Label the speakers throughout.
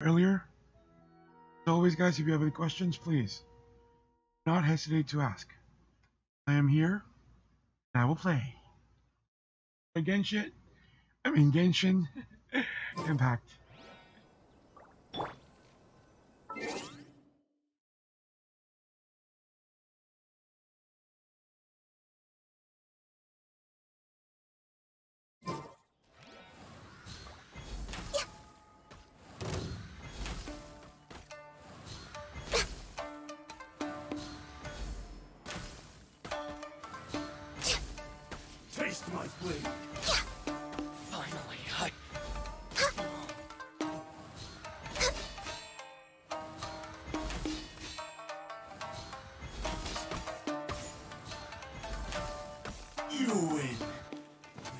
Speaker 1: earlier. As always, guys, if you have any questions, please do not hesitate to ask. I am here, and I will play. Genshin Impact.
Speaker 2: Taste my blade.
Speaker 3: Finally,
Speaker 2: You win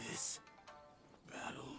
Speaker 2: this battle.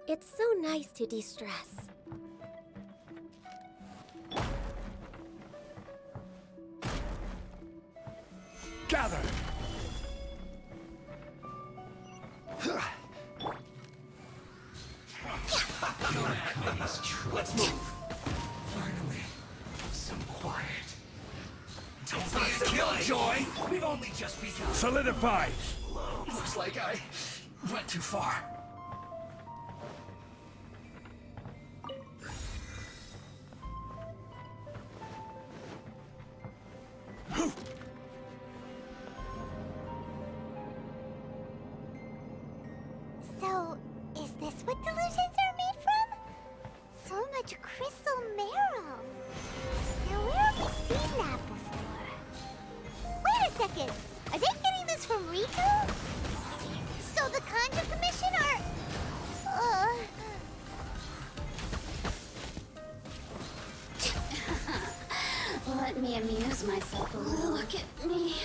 Speaker 4: It's so nice to de-stress.
Speaker 2: Gather! Let's move!
Speaker 3: finally, some quiet.
Speaker 2: Don't be a killjoy! We've only just begun. Solidify!
Speaker 3: Looks like I went too far.
Speaker 4: So, is this what delusions are made from? So much crystal marrow. Now where have we seen that before? Wait a second! Are they getting this from Riku? So the
Speaker 5: excuse myself a little. Look at me.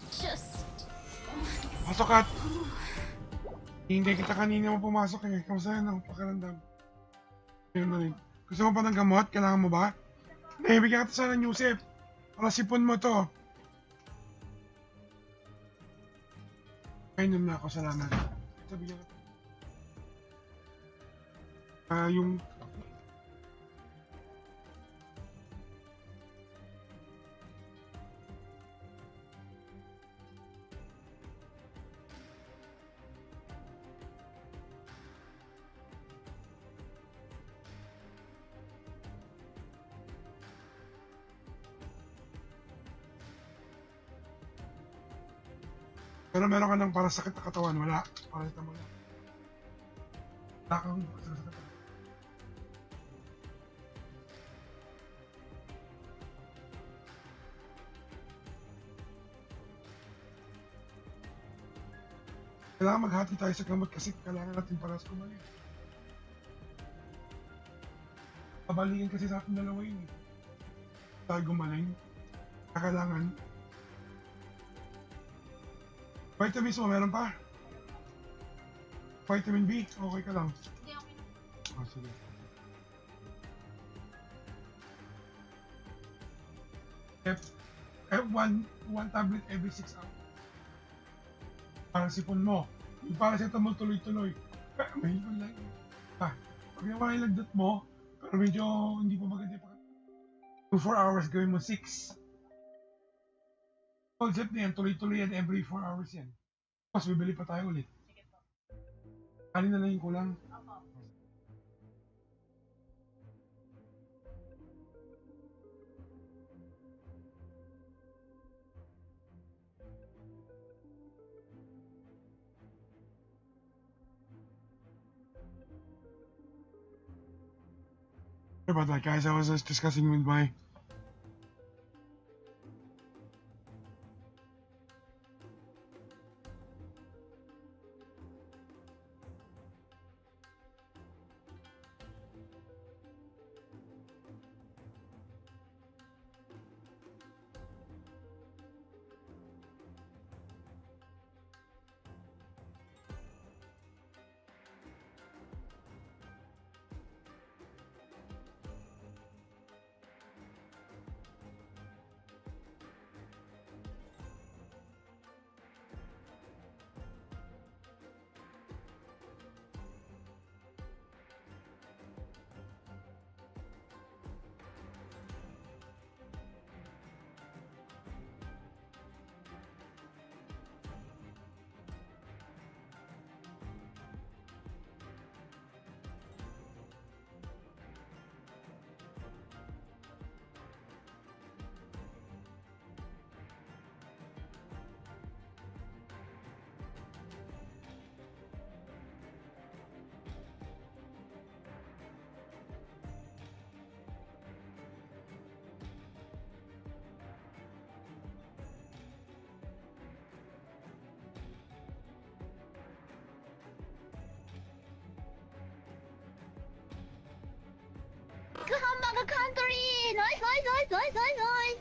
Speaker 5: Just...
Speaker 1: Pasok Kat! Hindi kita kanina mo pumasok eh. Kamusta yun ang pakiramdam? Ayun na rin. Gusto mo pa ng gamot? Kailangan mo ba? Hindi, bigyan kita sana ng Yusef. Para sipon mo to. Kainom na ako, salamat. Ito, bigyan kita. Yung... Pero meron ka ng para sakit na katawan, wala. Para sa tama lang. Wala kang sakit na katawan. Kailangan maghati tayo sa gamot kasi kailangan natin parehas kumain. Pabalingin kasi sa ating dalawa yun eh. Tayo gumaling. Kailangan. Vitamins mo, meron pa? Vitamin B, okay ka lang?
Speaker 5: Hindi, okay na.
Speaker 1: Oh, sige. One tablet every 6 hours. Para sipon mo. Yung para sa mo tuloy-tuloy. May hindi lang. Pag naman ilagdat mo, pero medyo hindi pa maganda pa. 2-4 hours, gawin mo 6. Concept na yan, tuloy-tuloy yan every 4 hours yan. Tapos bibili pa tayo ulit.
Speaker 5: Sige po.
Speaker 1: Kanin na lang yung kulang.
Speaker 5: Opo.
Speaker 1: Sorry about that, guys. I was just discussing with my...
Speaker 4: Come back, country! Nice, nice, nice, nice, nice, nice!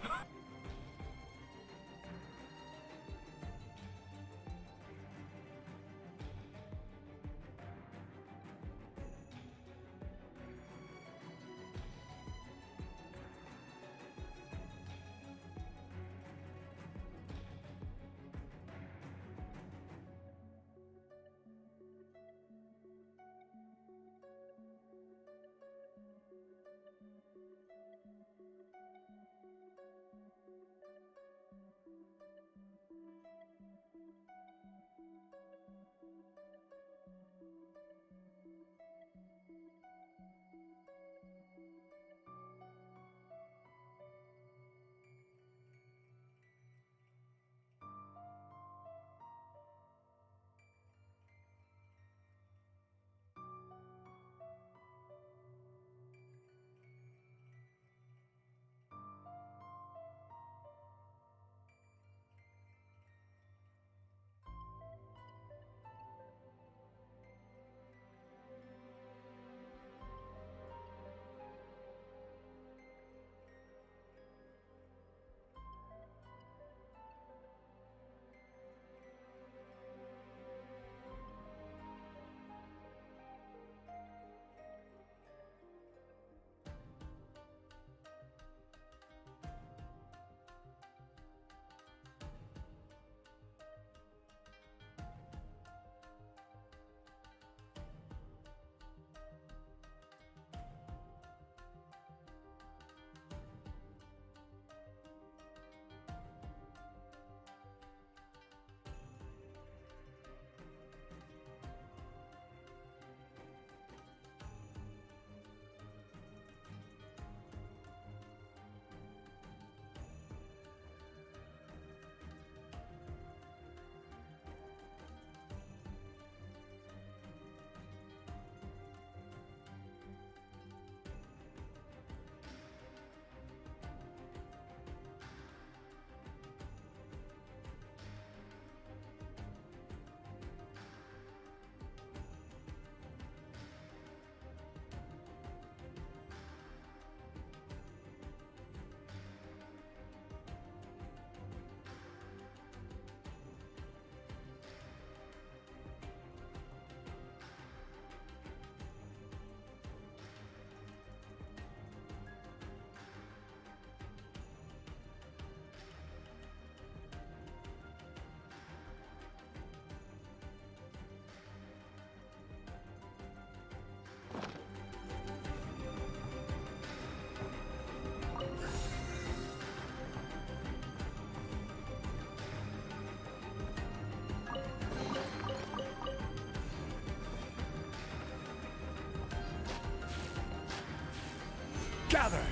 Speaker 2: Gather!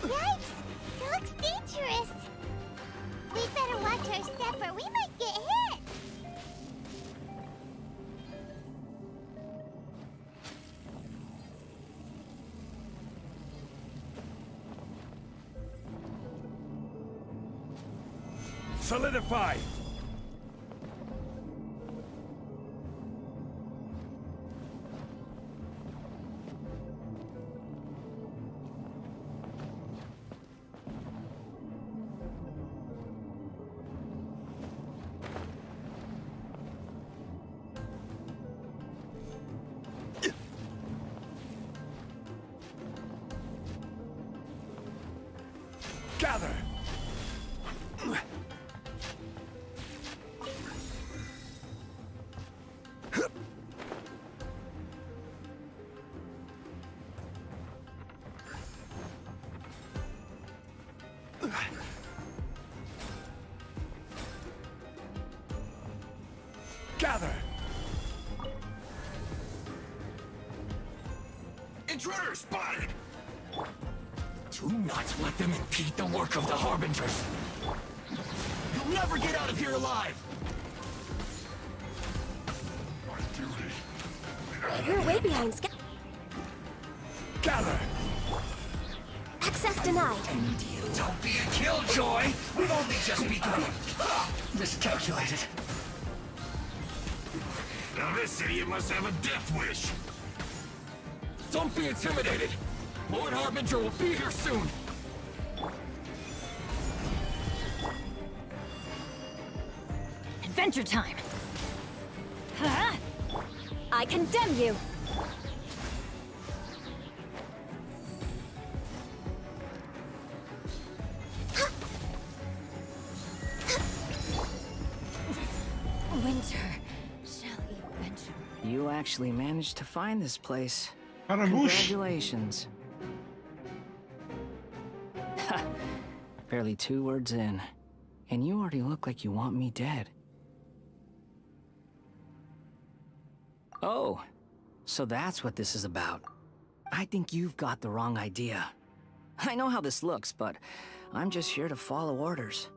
Speaker 4: Yikes! It looks dangerous. We'd better watch our step or we might get hit.
Speaker 2: Solidify! Gather! Gather!
Speaker 3: Intruder spotted! Do not let them impede the work of the Harbingers. You'll never get out of here alive!
Speaker 5: We're way behind
Speaker 2: Gather!
Speaker 5: Access denied.
Speaker 2: Don't be a killjoy! We've only just begun!
Speaker 3: Miscalculated.
Speaker 2: Now this idiot must have a death wish!
Speaker 3: Don't be intimidated! Lord Harbinger will be here soon!
Speaker 5: Adventure time. Huh? I condemn you. Winter shall eventually.
Speaker 6: You actually managed to find this place.
Speaker 1: Caramouche.
Speaker 6: Congratulations. Barely 2 words in, and you already look like you want me dead. Oh, so that's what this is about. I think you've got the wrong idea. I know how this looks, but I'm just here to follow orders.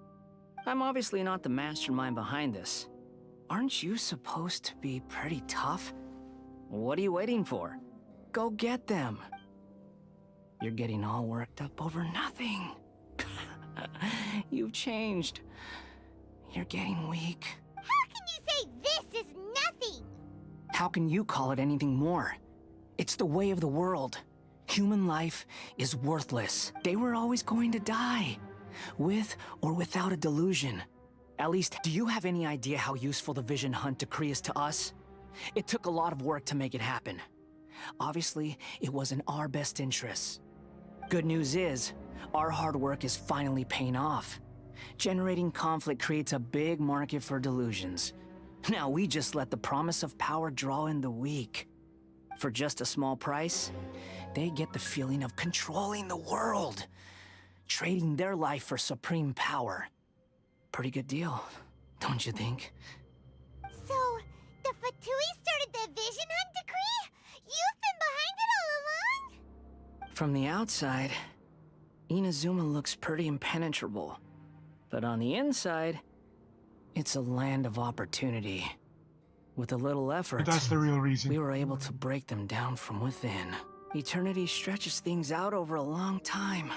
Speaker 6: I'm obviously not the mastermind behind this. Aren't you supposed to be pretty tough? What are you waiting for? Go get them. You're getting all worked up over nothing. You've changed. You're getting weak.
Speaker 4: How can you say this is nothing?
Speaker 6: How can you call it anything more? It's the way of the world. Human life is worthless. They were always going to die, with or without a delusion. At least, do you have any idea how useful the Vision Hunt decree is to us? It took a lot of work to make it happen. Obviously, it was in our best interests. Good news is, our hard work is finally paying off. Generating conflict creates a big market for delusions. Now we just let the promise of power draw in the weak. For just a small price, they get the feeling of controlling the world, trading their life for supreme power. Pretty good deal, don't you think?
Speaker 4: So, the Fatui started the Vision Hunt decree? You've been behind it all along?
Speaker 6: From the outside, Inazuma looks pretty impenetrable. But on the inside, it's a land of opportunity. With a little effort,
Speaker 1: But that's the real reason.
Speaker 6: we were able to break them down from within. Eternity stretches things out over a long time.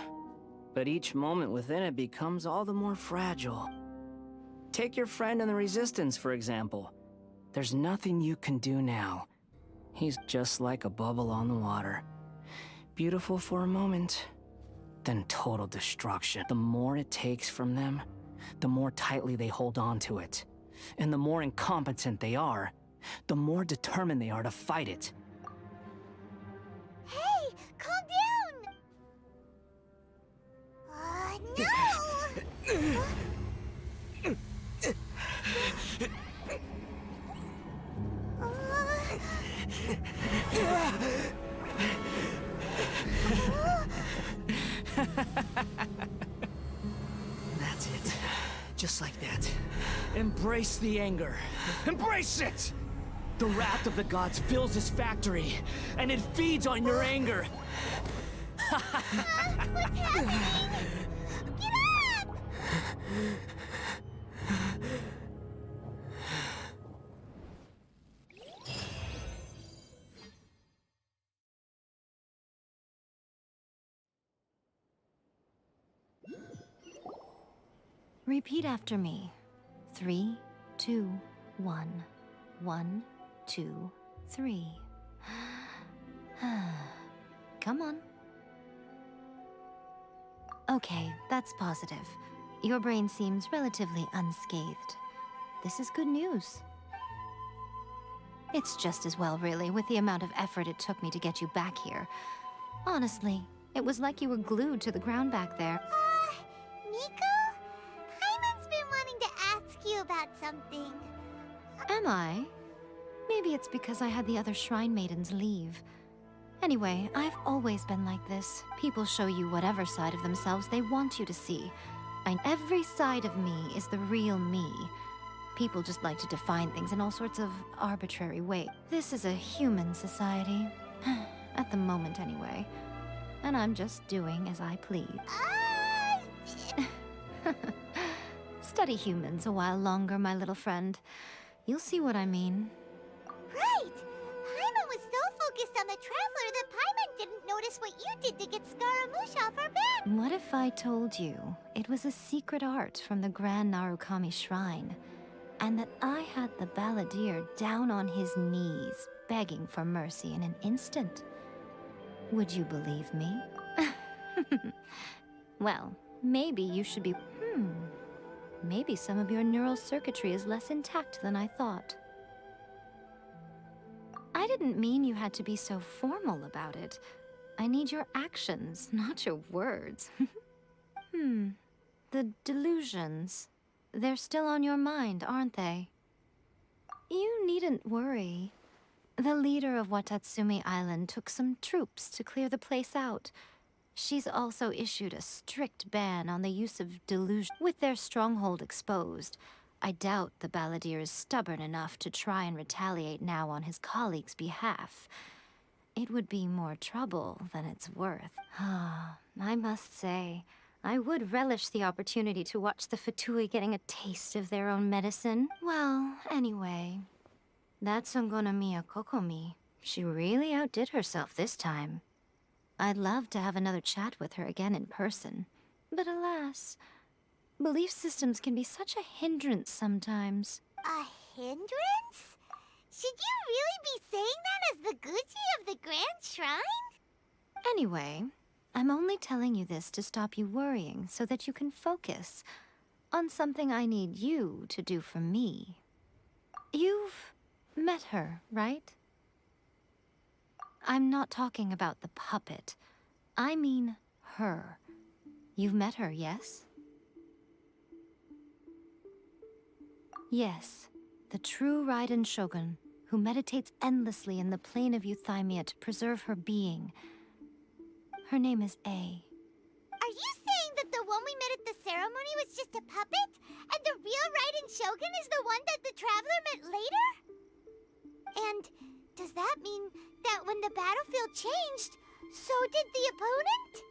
Speaker 6: But each moment within it becomes all the more fragile. Take your friend in the Resistance, for example. There's nothing you can do now. He's just like a bubble on the water. Beautiful for a moment, then total destruction. The more it takes from them, the more tightly they hold on to it. And the more incompetent they are, the more determined they are to fight it.
Speaker 4: Hey, calm down! No!
Speaker 6: That's it. Just like that. Embrace the anger. Embrace it! The wrath of the gods fills this factory, and it feeds on your anger.
Speaker 4: What's happening? Get up!
Speaker 7: Repeat after me. 3, 2, 1. 1, 2, 3. Come on. Okay, that's positive. Your brain seems relatively unscathed. This is good news. It's just as well, really, with the amount of effort it took me to get you back here. Honestly, it was like you were glued to the ground back there.
Speaker 4: Nico? Paimon's been wanting to ask you about something.
Speaker 7: Am I? Maybe it's because I had the other Shrine Maidens leave. Anyway, I've always been like this. People show you whatever side of themselves they want you to see. And every side of me is the real me. People just like to define things in all sorts of arbitrary ways. This is a human society. At the moment, anyway. And I'm just doing as I please. Study humans a while longer, my little friend. You'll see what I mean.
Speaker 4: Right! Paimon was so focused on the Traveler that Paimon didn't notice what you did to get Scaramouche off her back.
Speaker 7: What if I told you it was a secret art from the Grand Narukami Shrine, and that I had the balladeer down on his knees, begging for mercy in an instant? Would you believe me? Well, maybe you should be... Maybe some of your neural circuitry is less intact than I thought. I didn't mean you had to be so formal about it. I need your actions, not your words. The delusions. They're still on your mind, aren't they? You needn't worry. The leader of Watatsumi Island took some troops to clear the place out. She's also issued a strict ban on the use of delusion. With their stronghold exposed, I doubt the balladeer is stubborn enough to try and retaliate now on his colleagues' behalf. It would be more trouble than it's worth. I must say, I would relish the opportunity to watch the Fatui getting a taste of their own medicine. Well, anyway, that's Songonomiya Kokomi. She really outdid herself this time. I'd love to have another chat with her again in person. But alas, belief systems can be such a hindrance sometimes.
Speaker 4: A hindrance? Should you really be saying that as the Gucci of the Grand Shrine?
Speaker 7: Anyway, I'm only telling you this to stop you worrying so that you can focus on something I need you to do for me. You've met her, right? I'm not talking about the puppet. I mean her. You've met her, yes? Yes, the true Raiden Shogun, who meditates endlessly in the plane of Euthymia to preserve her being. Her name is A.
Speaker 4: Are you saying that the one we met at the ceremony was just a puppet? And the real Raiden Shogun is the one that the Traveler met later? And does that mean that when the battlefield changed, so did the opponent?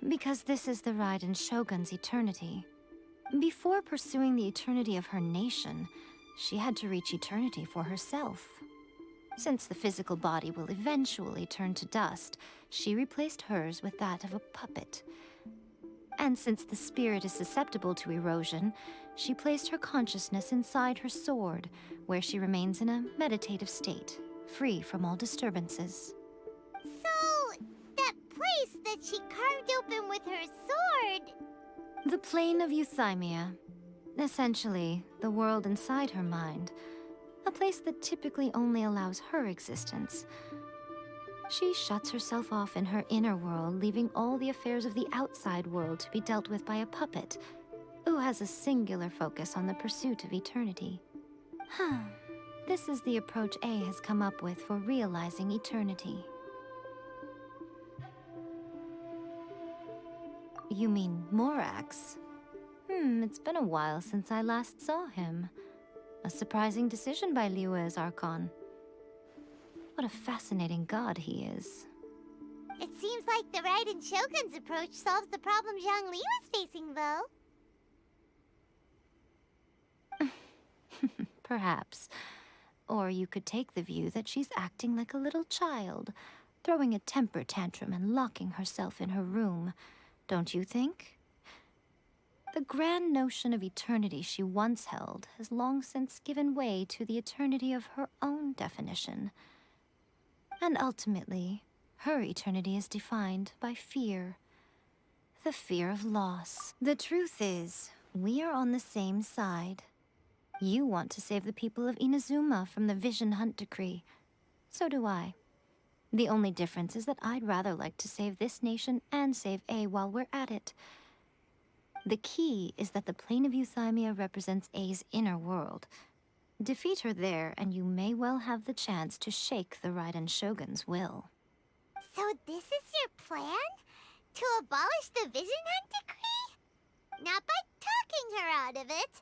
Speaker 7: Because this is the Raiden Shogun's eternity. Before pursuing the eternity of her nation, she had to reach eternity for herself. Since the physical body will eventually turn to dust, she replaced hers with that of a puppet. And since the spirit is susceptible to erosion, she placed her consciousness inside her sword, where she remains in a meditative state, free from all disturbances.
Speaker 4: So, that place that she carved open with her sword...
Speaker 7: The plane of Euthymia. Essentially, the world inside her mind. A place that typically only allows her existence. She shuts herself off in her inner world, leaving all the affairs of the outside world to be dealt with by a puppet, who has a singular focus on the pursuit of eternity. This is the approach A has come up with for realizing eternity. You mean Morax? It's been a while since I last saw him. A surprising decision by Liyue's Archon. What a fascinating god he is.
Speaker 4: It seems like the Raiden Shogun's approach solves the problem Zhang Li was facing, though.
Speaker 7: Perhaps. Or you could take the view that she's acting like a little child, throwing a temper tantrum and locking herself in her room. Don't you think? The grand notion of eternity she once held has long since given way to the eternity of her own definition. And ultimately, her eternity is defined by fear. The fear of loss. The truth is, we are on the same side. You want to save the people of Inazuma from the Vision Hunt decree. So do I. The only difference is that I'd rather like to save this nation and save A while we're at it. The key is that the plane of Euthymia represents A's inner world. Defeat her there, and you may well have the chance to shake the Raiden Shogun's will.
Speaker 4: So this is your plan? To abolish the Vision Hunt decree? Not by talking her out of it,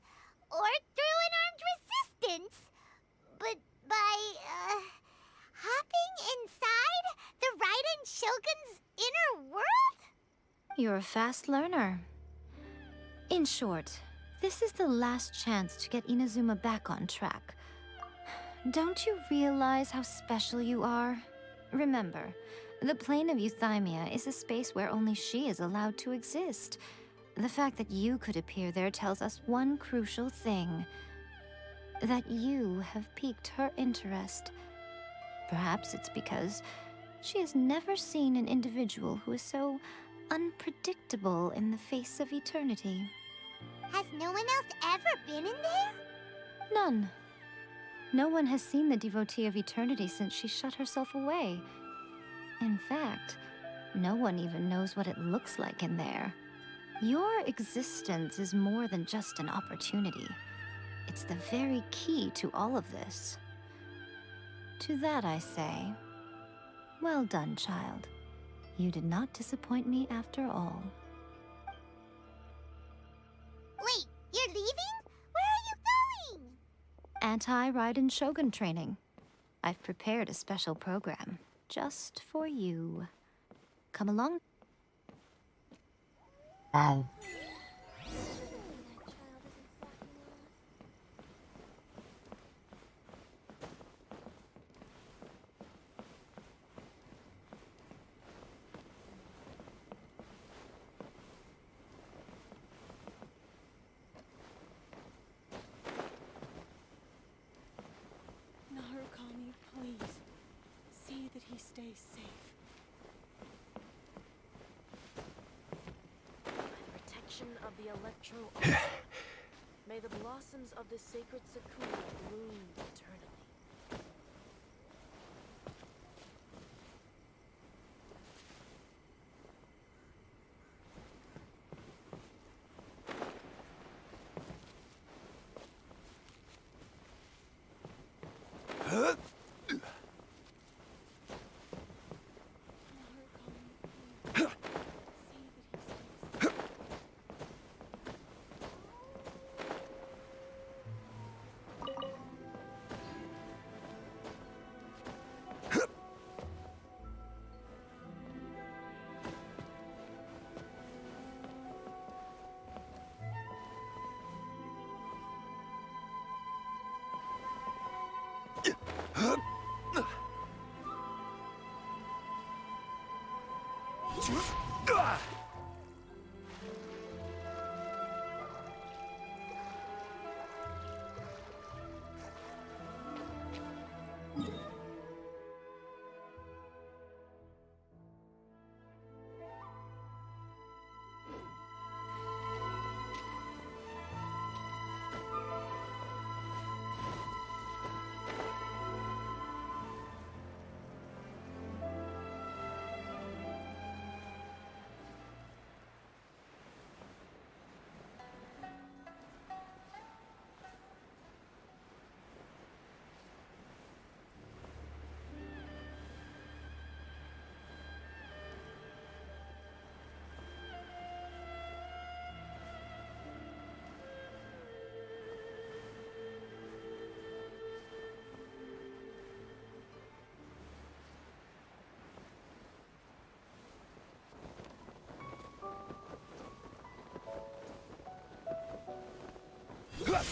Speaker 4: or through an armed resistance, but by, hopping inside the Raiden Shogun's inner world?
Speaker 7: You're a fast learner. In short, this is the last chance to get Inazuma back on track. Don't you realize how special you are? Remember, the plane of Euthymia is a space where only she is allowed to exist. The fact that you could appear there tells us one crucial thing. That you have piqued her interest. Perhaps it's because she has never seen an individual who is so unpredictable in the face of eternity.
Speaker 4: Has no one else ever been in there?
Speaker 7: None. No one has seen the devotee of eternity since she shut herself away. In fact, no one even knows what it looks like in there. Your existence is more than just an opportunity. It's the very key to all of this. To that I say, well done, child. You did not disappoint me after all.
Speaker 4: Wait, you're leaving? Where are you going?
Speaker 7: Anti-Raiden Shogun training. I've prepared a special program just for you. Come along.
Speaker 1: Wow.
Speaker 5: Narukami, please. See that he stays safe.
Speaker 8: Protection of the Electro Arc. May the blossoms of the sacred Sakura bloom eternally.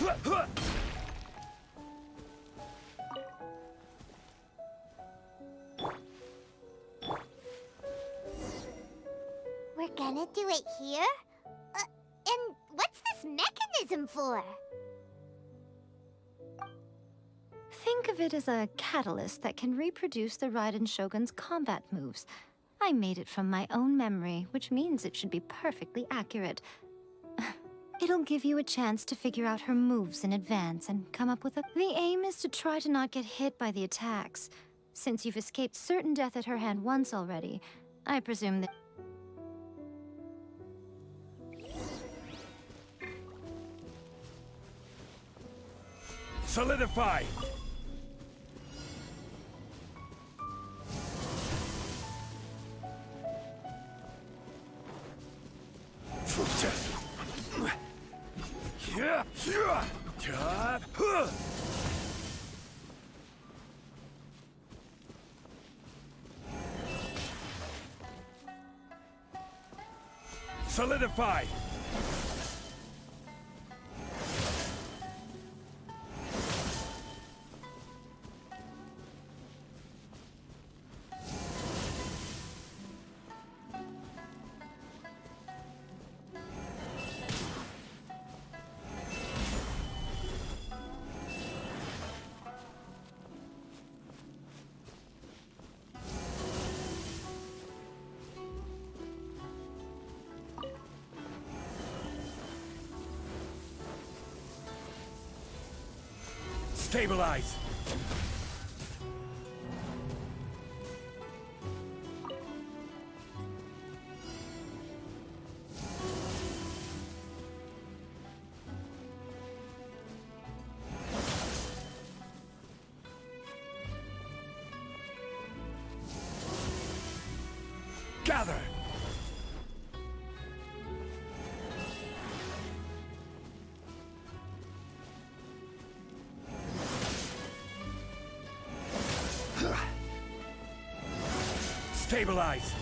Speaker 4: We're gonna do it here? And what's this mechanism for?
Speaker 7: Think of it as a catalyst that can reproduce the Raiden Shogun's combat moves. I made it from my own memory, which means it should be perfectly accurate. It'll give you a chance to figure out her moves in advance and come up with a... The aim is to try to not get hit by the attacks. Since you've escaped certain death at her hand once already, I presume that...
Speaker 3: Solidify! Solidify! Stabilize! Gather! Stabilize!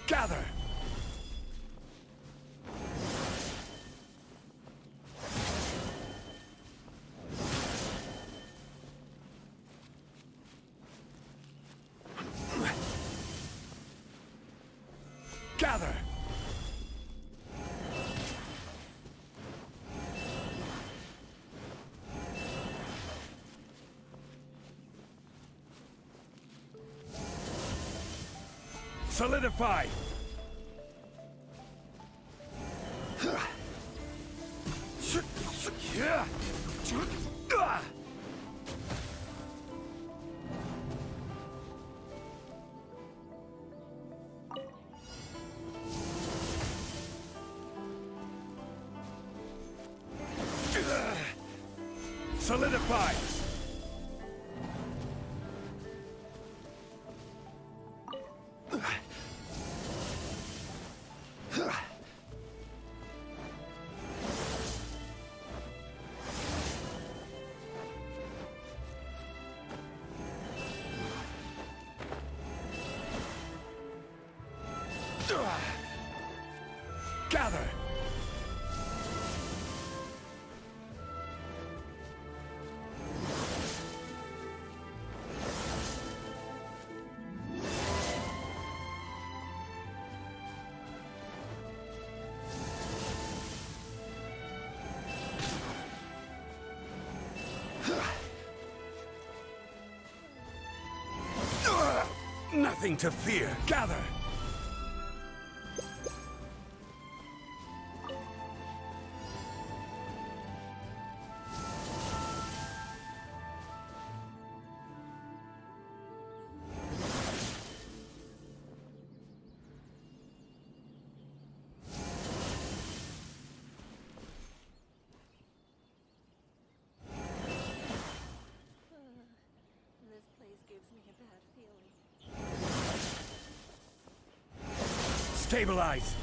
Speaker 3: Gather! Gather! Solidify! Solidify! Gather! nothing to fear. Gather!
Speaker 8: This place gives me a bad feeling.
Speaker 3: Stabilize!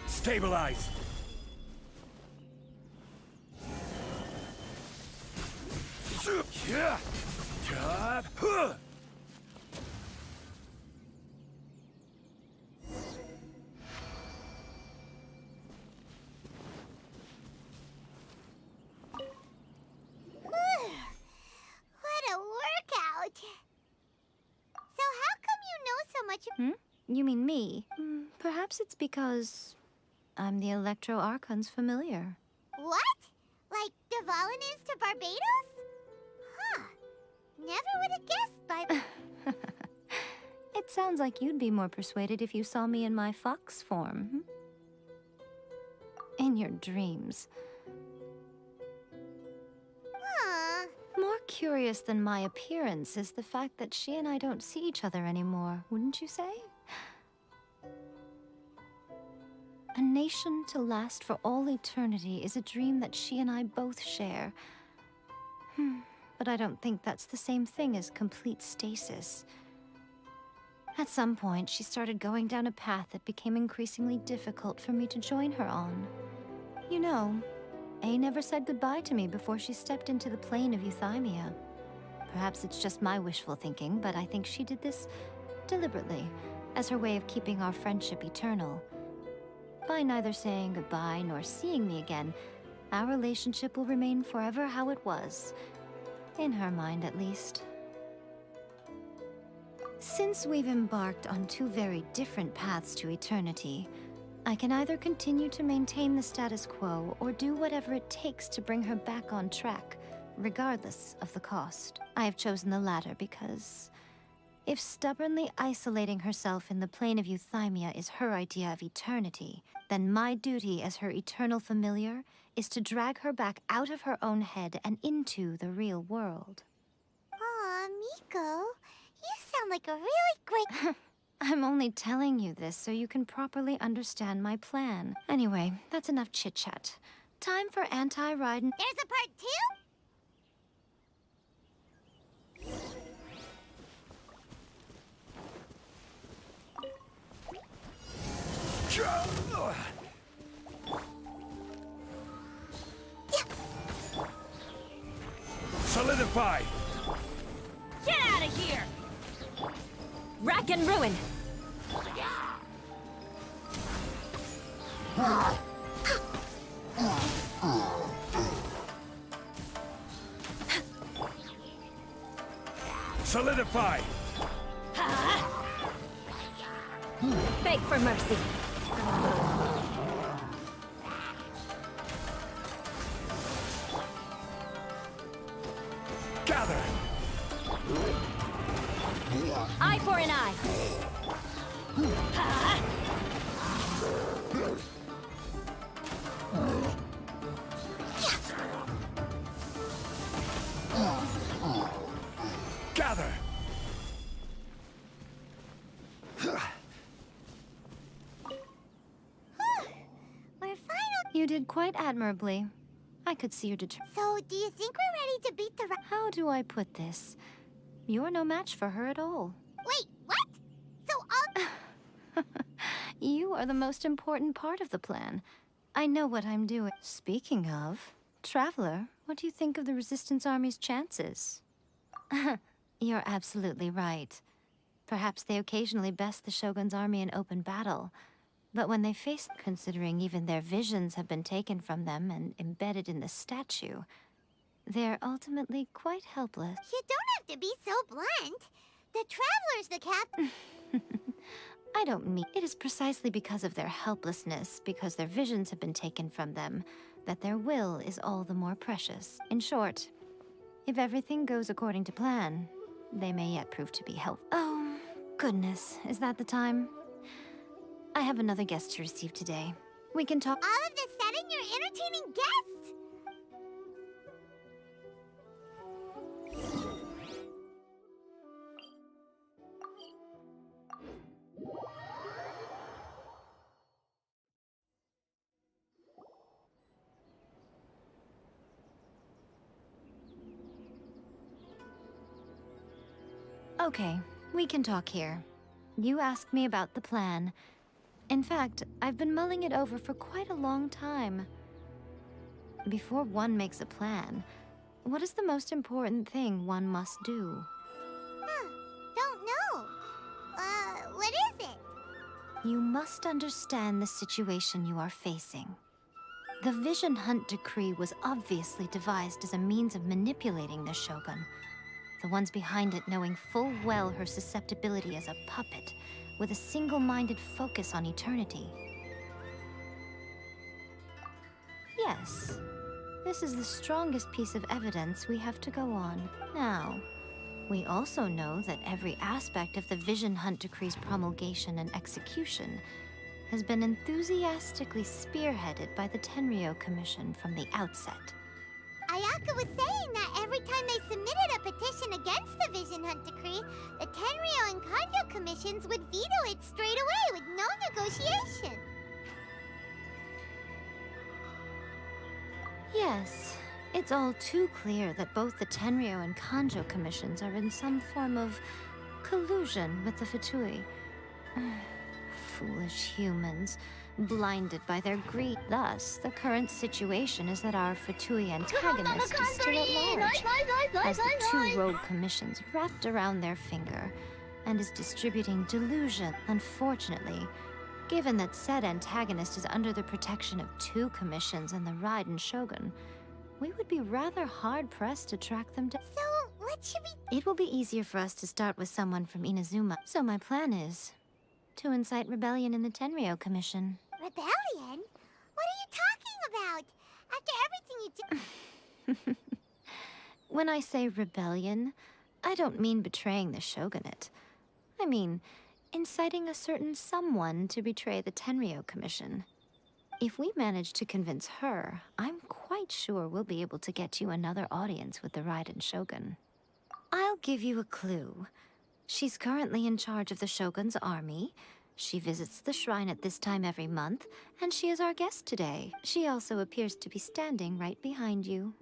Speaker 3: Stabilize! Yeah. God. Huh.
Speaker 4: What a workout! So how come you know so much?
Speaker 7: You mean me? Perhaps it's because I'm the Electro Archon's familiar.
Speaker 4: What? Like Devalin is to Barbados? Huh. Never would have guessed by...
Speaker 7: It sounds like you'd be more persuaded if you saw me in my fox form. In your dreams.
Speaker 4: Huh.
Speaker 7: More curious than my appearance is the fact that she and I don't see each other anymore, wouldn't you say? A nation to last for all eternity is a dream that she and I both share. But I don't think that's the same thing as complete stasis. At some point, she started going down a path that became increasingly difficult for me to join her on. You know, A never said goodbye to me before she stepped into the plane of euthymia. Perhaps it's just my wishful thinking, but I think she did this deliberately, as her way of keeping our friendship eternal. By neither saying goodbye nor seeing me again, our relationship will remain forever how it was. In her mind, at least. Since we've embarked on two very different paths to eternity, I can either continue to maintain the status quo or do whatever it takes to bring her back on track, regardless of the cost. I have chosen the latter because if stubbornly isolating herself in the plane of euthymia is her idea of eternity, then my duty as her eternal familiar is to drag her back out of her own head and into the real world.
Speaker 4: Aw, Miko, you sound like a really great...
Speaker 7: I'm only telling you this so you can properly understand my plan. Anyway, that's enough chit-chat. Time for anti-Raiden.
Speaker 4: There's a part 2?
Speaker 3: Solidify!
Speaker 8: Get out of here! Rack and ruin!
Speaker 3: Solidify!
Speaker 8: Beg for mercy.
Speaker 3: Gather!
Speaker 8: Eye for an eye.
Speaker 3: Gather!
Speaker 4: We're final.
Speaker 7: You did quite admirably. I could see your determination.
Speaker 4: So, do you think we're ready to beat the...
Speaker 7: How do I put this? You're no match for her at all.
Speaker 4: Wait, what? So,
Speaker 7: You are the most important part of the plan. I know what I'm doing. Speaking of, Traveler, what do you think of the Resistance Army's chances? You're absolutely right. Perhaps they occasionally best the Shogun's army in open battle, But when they face, considering even their visions have been taken from them and embedded in the statue, they're ultimately quite helpless.
Speaker 4: You don't have to be so blunt. The Traveler's the
Speaker 7: I don't mean it is precisely because of their helplessness, because their visions have been taken from them, that their will is all the more precious. In short, if everything goes according to plan, they may yet prove to be helpful. Oh, goodness, is that the time? I have another guest to receive today. We can talk.
Speaker 4: All of a sudden, you're entertaining guests?
Speaker 7: Okay, we can talk here. You asked me about the plan. In fact, I've been mulling it over for quite a long time. Before one makes a plan, what is the most important thing one must do?
Speaker 4: Huh, don't know. What is it?
Speaker 7: You must understand the situation you are facing. The Vision Hunt Decree was obviously devised as a means of manipulating the Shogun. The ones behind it knowing full well her susceptibility as a puppet, with a single-minded focus on eternity. Yes, this is the strongest piece of evidence we have to go on. Now, we also know that every aspect of the Vision Hunt Decree's promulgation and execution has been enthusiastically spearheaded by the Tenryou Commission from the outset.
Speaker 4: Ayaka was saying that every time they submitted a petition against the Vision Hunt Decree, the Tenryou and Kanjo commissions would veto it straight away with no negotiation.
Speaker 7: Yes, it's all too clear that both the Tenryou and Kanjo commissions are in some form of collusion with the Fatui. Foolish humans, blinded by their greed. Thus, the current situation is that our Fatui antagonist is still at large, has the two rogue commissions wrapped around their finger, and is distributing delusion. Unfortunately, given that said antagonist is under the protection of two commissions and the Raiden Shogun, we would be rather hard-pressed to track them down.
Speaker 4: So, what should we...
Speaker 7: It will be easier for us to start with someone from Inazuma. So my plan is to incite rebellion in the Tenryou Commission.
Speaker 4: Rebellion? What are you talking about? After everything you did...
Speaker 7: When I say rebellion, I don't mean betraying the shogunate. I mean inciting a certain someone to betray the Tenryou Commission. If we manage to convince her, I'm quite sure we'll be able to get you another audience with the Raiden Shogun. I'll give you a clue. She's currently in charge of the Shogun's army. She visits the shrine at this time every month, and she is our guest today. She also appears to be standing right behind you.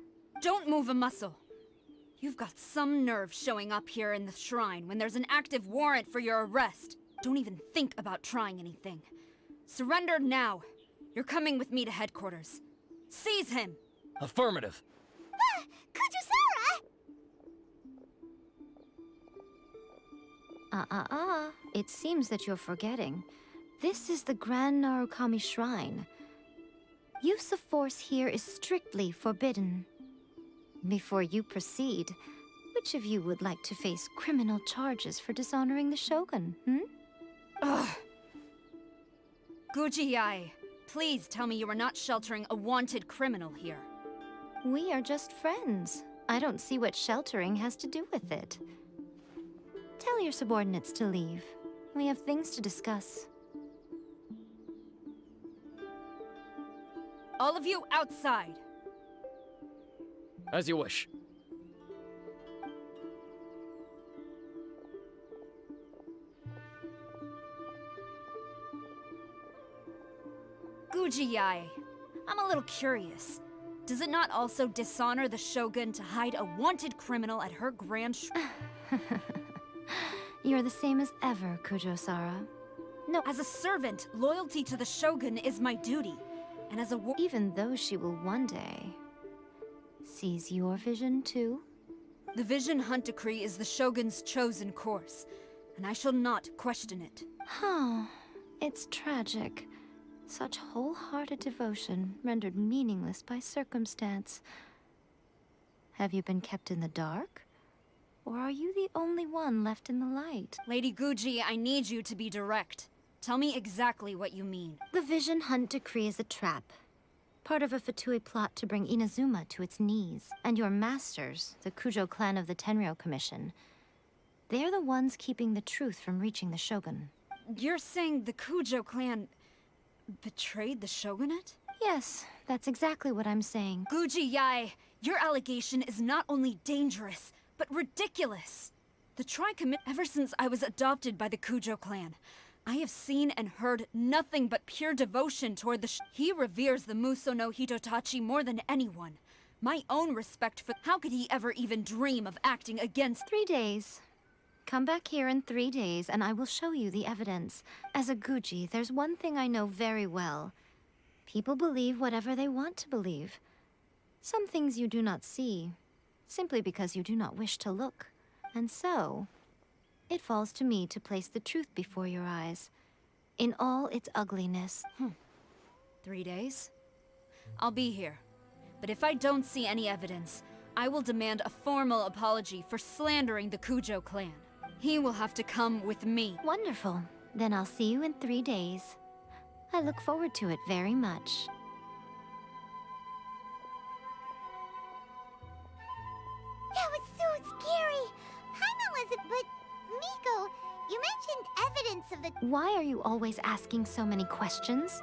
Speaker 9: Don't move a muscle. You've got some nerve showing up here in the shrine when there's an active warrant for your arrest. Don't even think about trying anything. Surrender now. You're coming with me to headquarters. Seize him!
Speaker 3: Affirmative.
Speaker 4: Ah! Kujusara!
Speaker 7: It seems that you're forgetting. This is the Grand Narukami Shrine. Use of force here is strictly forbidden. Before you proceed, which of you would like to face criminal charges for dishonoring the Shogun,
Speaker 9: Ugh. Guji-ai, please tell me you are not sheltering a wanted criminal here.
Speaker 7: We are just friends. I don't see what sheltering has to do with it. Tell your subordinates to leave. We have things to discuss.
Speaker 9: All of you outside.
Speaker 3: As you wish.
Speaker 9: Guji-ai, I'm a little curious. Does it not also dishonor the Shogun to hide a wanted criminal at her grand
Speaker 7: You're the same as ever, Kujo-Sara. No,
Speaker 9: As a servant, loyalty to the Shogun is my duty. And as a
Speaker 7: even though she will one day seize your vision too.
Speaker 9: The Vision Hunt Decree is the Shogun's chosen course, and I shall not question it.
Speaker 7: Huh. It's tragic. Such wholehearted devotion rendered meaningless by circumstance. Have you been kept in the dark? Or are you the only one left in the light?
Speaker 9: Lady Guji, I need you to be direct. Tell me exactly what you mean.
Speaker 7: The Vision Hunt decree is a trap. Part of a Fatui plot to bring Inazuma to its knees. And your masters, the Kujo clan of the Tenryou Commission, they're the ones keeping the truth from reaching the Shogun.
Speaker 9: You're saying the Kujo clan betrayed the shogunate?
Speaker 7: Yes, that's exactly what I'm saying.
Speaker 9: Guji Yae, your allegation is not only dangerous, but ridiculous. The Tri-Commit, ever since I was adopted by the Kujo clan, I have seen and heard nothing but pure devotion toward the He reveres the Muso no Hitotachi more than anyone. My own respect for— How could he ever even dream of acting against—
Speaker 7: 3 days. Come back here in 3 days and I will show you the evidence. As a Guji, there's one thing I know very well. People believe whatever they want to believe. Some things you do not see, simply because you do not wish to look. And so, it falls to me to place the truth before your eyes, in all its ugliness.
Speaker 9: 3 days? I'll be here. But if I don't see any evidence, I will demand a formal apology for slandering the Kujo clan. He will have to come with me.
Speaker 7: Wonderful. Then I'll see you in 3 days. I look forward to it very much.
Speaker 4: That was so scary. Paimon wasn't, but Miko, you mentioned evidence of the.
Speaker 7: Why are you always asking so many questions?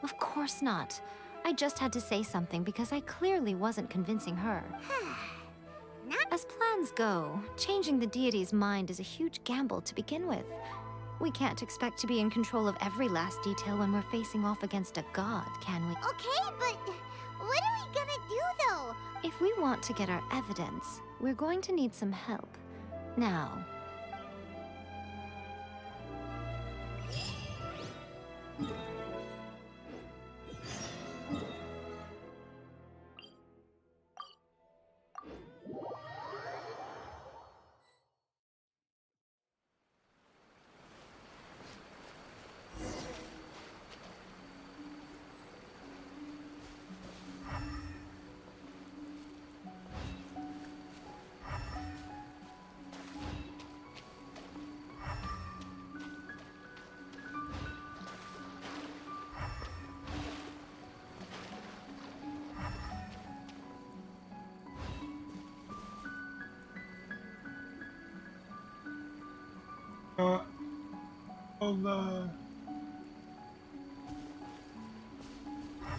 Speaker 7: Of course not. I just had to say something because I clearly wasn't convincing her. As plans go, changing the deity's mind is a huge gamble to begin with. We can't expect to be in control of every last detail when we're facing off against a god, can we?
Speaker 4: Okay, but what are we gonna do though?
Speaker 7: If we want to get our evidence, we're going to need some help. Now,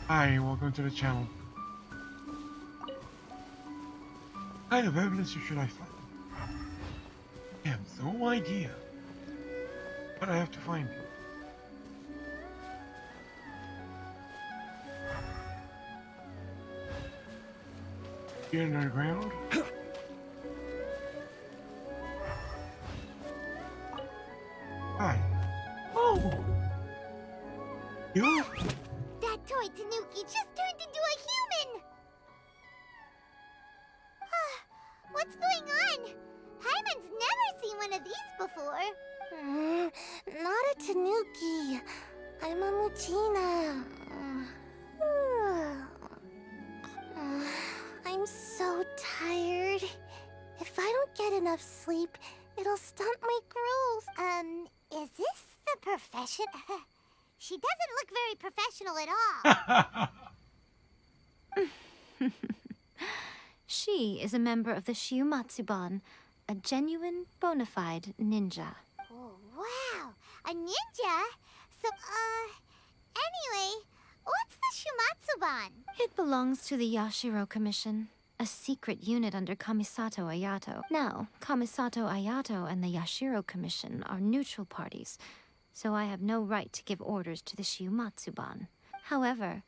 Speaker 1: Hi, welcome to the channel. What kind of evidence should I find? I have no idea. But I have to find it. Here underground? Hi. Oh! You?
Speaker 4: That toy Tanuki just turned into a human! What's going on? Paimon's never seen one of these before. Not a Tanuki. I'm a Muchina. I'm so tired. If I don't get enough sleep, it'll stunt my growth. Is this the profession? She doesn't look very professional at all.
Speaker 7: she is a member of the Shiumatsuban, a genuine, bona fide ninja.
Speaker 4: Oh, wow! A ninja? So, anyway, what's the Shumatsuban?
Speaker 7: It belongs to the Yashiro Commission, a secret unit under Kamisato Ayato. Now, Kamisato Ayato and the Yashiro Commission are neutral parties, so I have no right to give orders to the Shiumatsuban. However,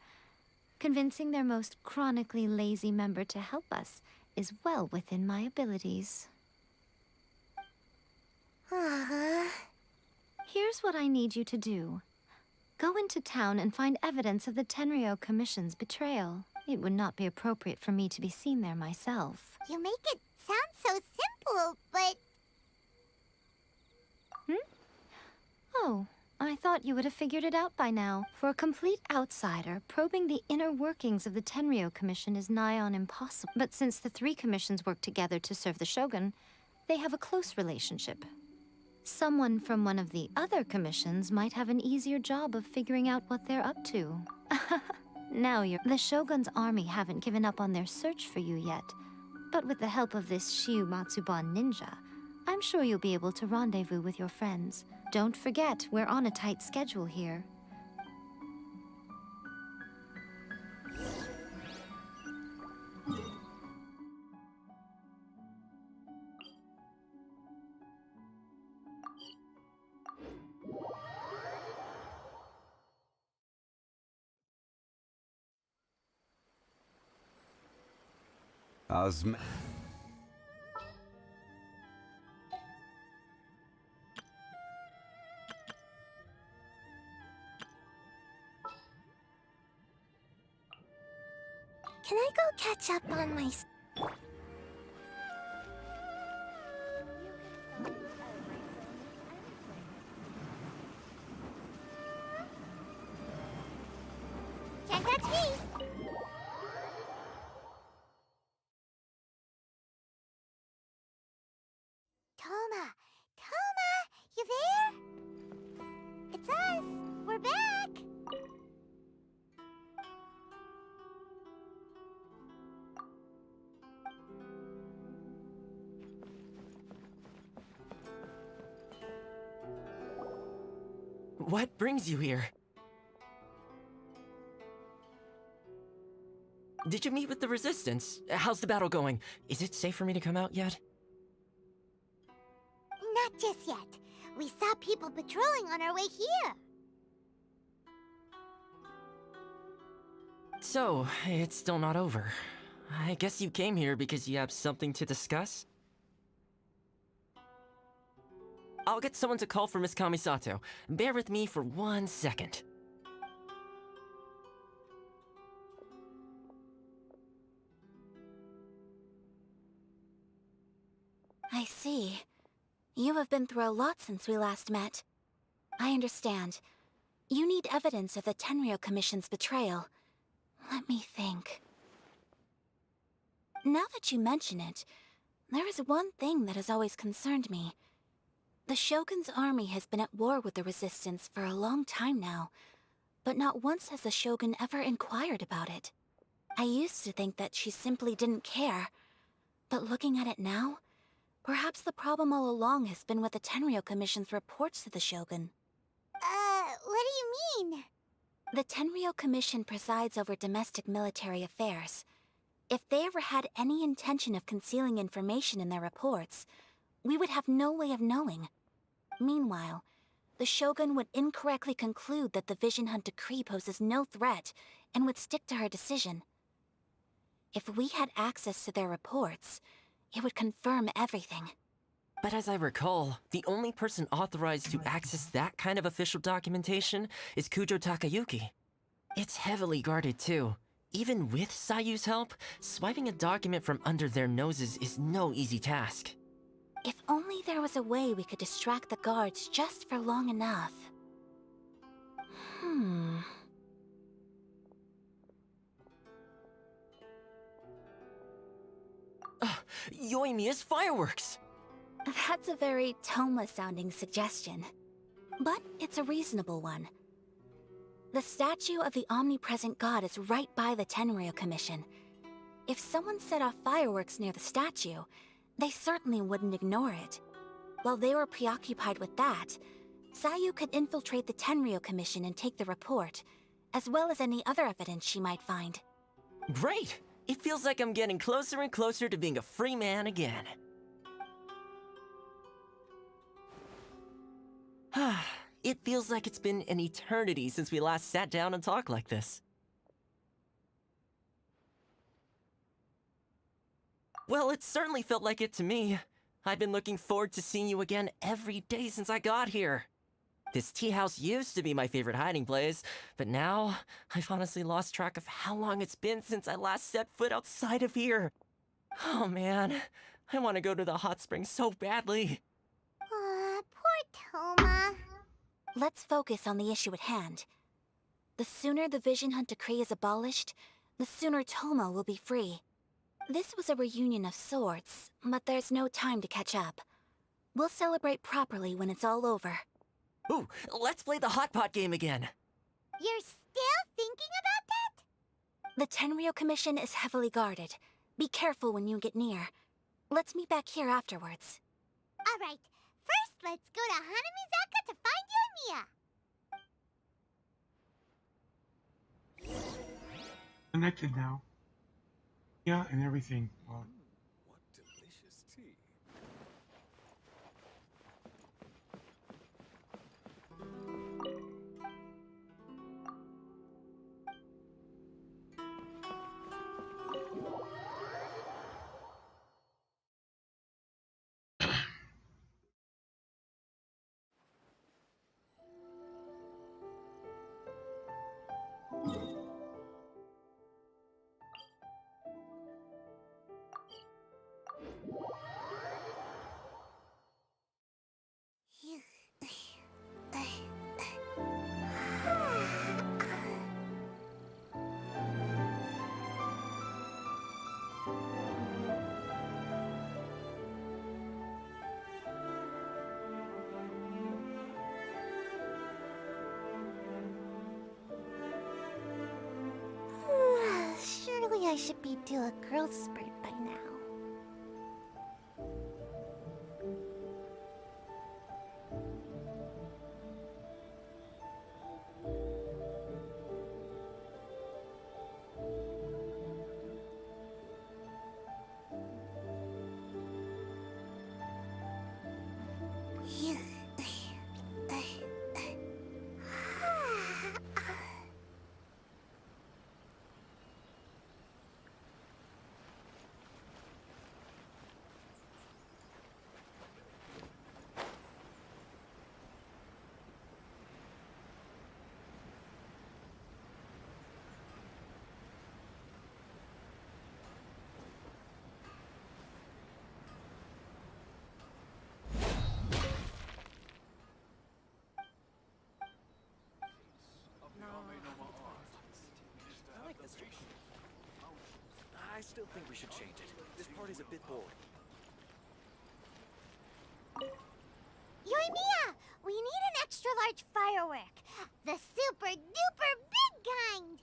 Speaker 7: convincing their most chronically lazy member to help us is well within my abilities. Here's what I need you to do. Go into town and find evidence of the Tenryou Commission's betrayal. It would not be appropriate for me to be seen there myself.
Speaker 4: You make it sound so simple, but...
Speaker 7: Oh, I thought you would have figured it out by now. For a complete outsider, probing the inner workings of the Tenryou Commission is nigh on impossible. But since the three commissions work together to serve the Shogun, they have a close relationship. Someone from one of the other commissions might have an easier job of figuring out what they're up to. Now the Shogun's army haven't given up on their search for you yet. But with the help of this Shiu Matsuban ninja, I'm sure you'll be able to rendezvous with your friends. Don't forget, we're on a tight schedule here.
Speaker 4: Can I go catch up on my... Can't catch me! Toma! Toma! You there? It's us! We're back!
Speaker 10: What brings you here? Did you meet with the Resistance? How's the battle going? Is it safe for me to come out yet?
Speaker 4: Not just yet. We saw people patrolling on our way here.
Speaker 10: So, it's still not over. I guess you came here because you have something to discuss? I'll get someone to call for Miss Kamisato. Bear with me for 1 second.
Speaker 5: I see. You have been through a lot since we last met. I understand. You need evidence of the Tenryou Commission's betrayal. Let me think. Now that you mention it, there is one thing that has always concerned me. The Shogun's army has been at war with the Resistance for a long time now, but not once has the Shogun ever inquired about it. I used to think that she simply didn't care, but looking at it now, perhaps the problem all along has been with the Tenryou Commission's reports to the Shogun.
Speaker 4: What do you mean?
Speaker 5: The Tenryou Commission presides over domestic military affairs. If they ever had any intention of concealing information in their reports, we would have no way of knowing. Meanwhile, the Shogun would incorrectly conclude that the Vision Hunt decree poses no threat and would stick to her decision. If we had access to their reports, it would confirm everything.
Speaker 10: But as I recall, the only person authorized to access that kind of official documentation is Kujo Takayuki. It's heavily guarded too. Even with Sayu's help, swiping a document from under their noses is no easy task.
Speaker 5: If only there was a way we could distract the guards just for long enough.
Speaker 10: Yoimiya's fireworks!
Speaker 5: That's a very Toma-sounding suggestion. But it's a reasonable one. The statue of the omnipresent god is right by the Tenryou Commission. If someone set off fireworks near the statue, they certainly wouldn't ignore it. While they were preoccupied with that, Sayu could infiltrate the Tenryou Commission and take the report, as well as any other evidence she might find.
Speaker 10: Great! It feels like I'm getting closer and closer to being a free man again. It feels like it's been an eternity since we last sat down and talked like this. Well, it certainly felt like it to me. I've been looking forward to seeing you again every day since I got here. This tea house used to be my favorite hiding place, but now I've honestly lost track of how long it's been since I last set foot outside of here. Oh man, I want to go to the hot springs so badly.
Speaker 4: Poor Toma.
Speaker 5: Let's focus on the issue at hand. The sooner the Vision Hunt decree is abolished, the sooner Tomo will be free. This was a reunion of sorts, but there's no time to catch up. We'll celebrate properly when it's all over.
Speaker 10: Ooh, let's play the hot pot game again.
Speaker 4: You're still thinking about that?
Speaker 5: The Tenryo Commission is heavily guarded. Be careful when you get near. Let's meet back here afterwards.
Speaker 4: Alright, first let's go to Hanamizaka to find Yoimiya.
Speaker 1: Connected now. Yeah, and everything. Wow.
Speaker 3: What delicious tea.
Speaker 4: Surely I should be due a growth spurt by now.
Speaker 2: I still think we should change it. This party's a bit boring.
Speaker 4: Yoimiya! We need an extra large firework. The super duper big kind.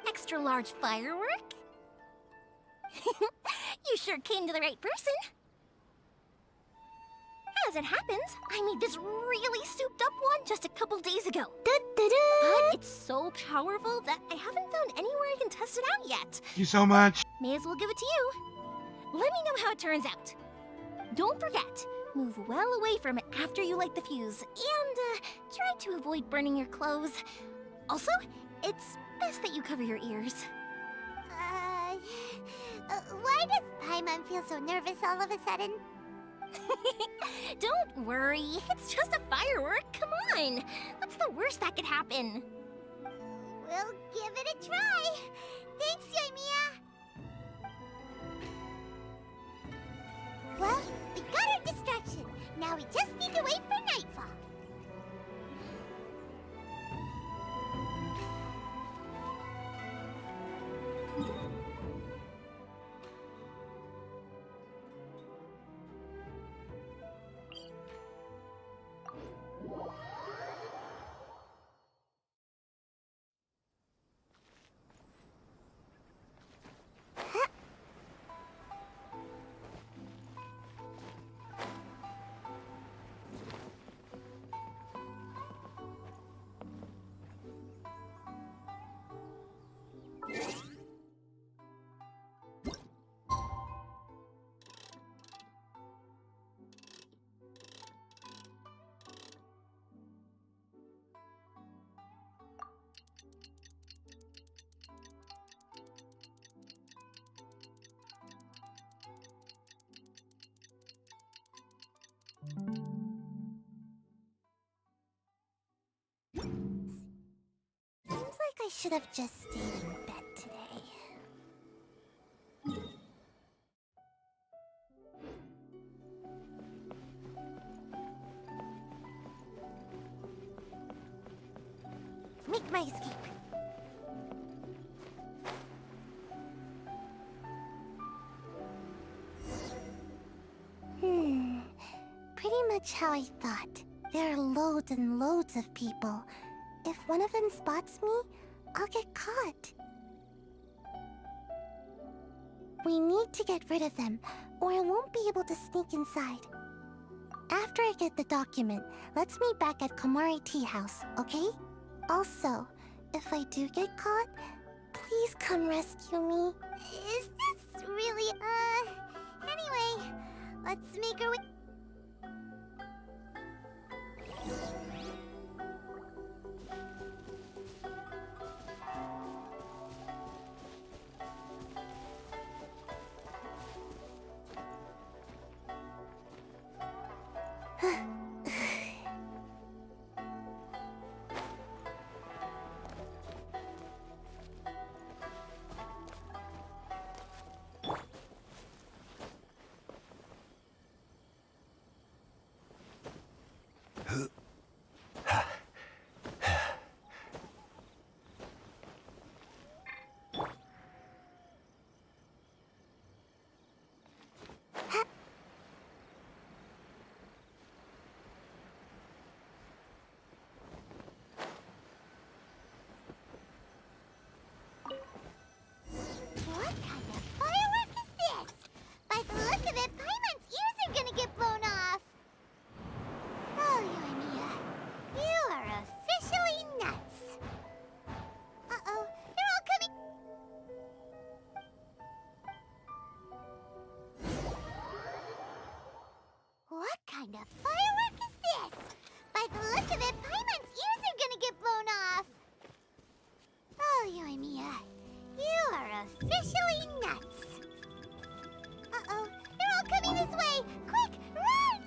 Speaker 5: Extra large firework? You sure came to the right person. As it happens, I made this really souped up one just a couple days ago. But it's so powerful that I haven't found anywhere I can test it out yet.
Speaker 1: Thank you so much.
Speaker 5: May as well give it to you. Let me know how it turns out. Don't forget, move well away from it after you light the fuse, and try to avoid burning your clothes. Also, it's best that you cover your ears.
Speaker 4: Why does Paimon feel so nervous all of a sudden?
Speaker 5: Don't worry, it's just a firework, come on! What's the worst that could happen?
Speaker 4: We'll give it a try. Thanks, Yoimiya. Well, we got our distraction. Now we just need to wait for nightfall. Seems like I should have just stayed in bed today. my escape. Pretty much how I thought. There are loads and loads of people. If one of them spots me, I'll get caught. We need to get rid of them, or I won't be able to sneak inside. After I get the document, let's meet back at Komari Tea House, okay? Also, if I do get caught, please come rescue me. Is this really, Anyway, let's make our way... What kind of firework is this? By the look of it, Paimon's ears are gonna get blown off. Oh, Yoimiya, you are officially nuts. Uh-oh, they're all coming. What kind of firework is this? By the look of it, Paimon's ears are gonna get blown off. Oh, Yoimiya, you are officially nuts. Uh-oh, they're all coming this way! Quick, run!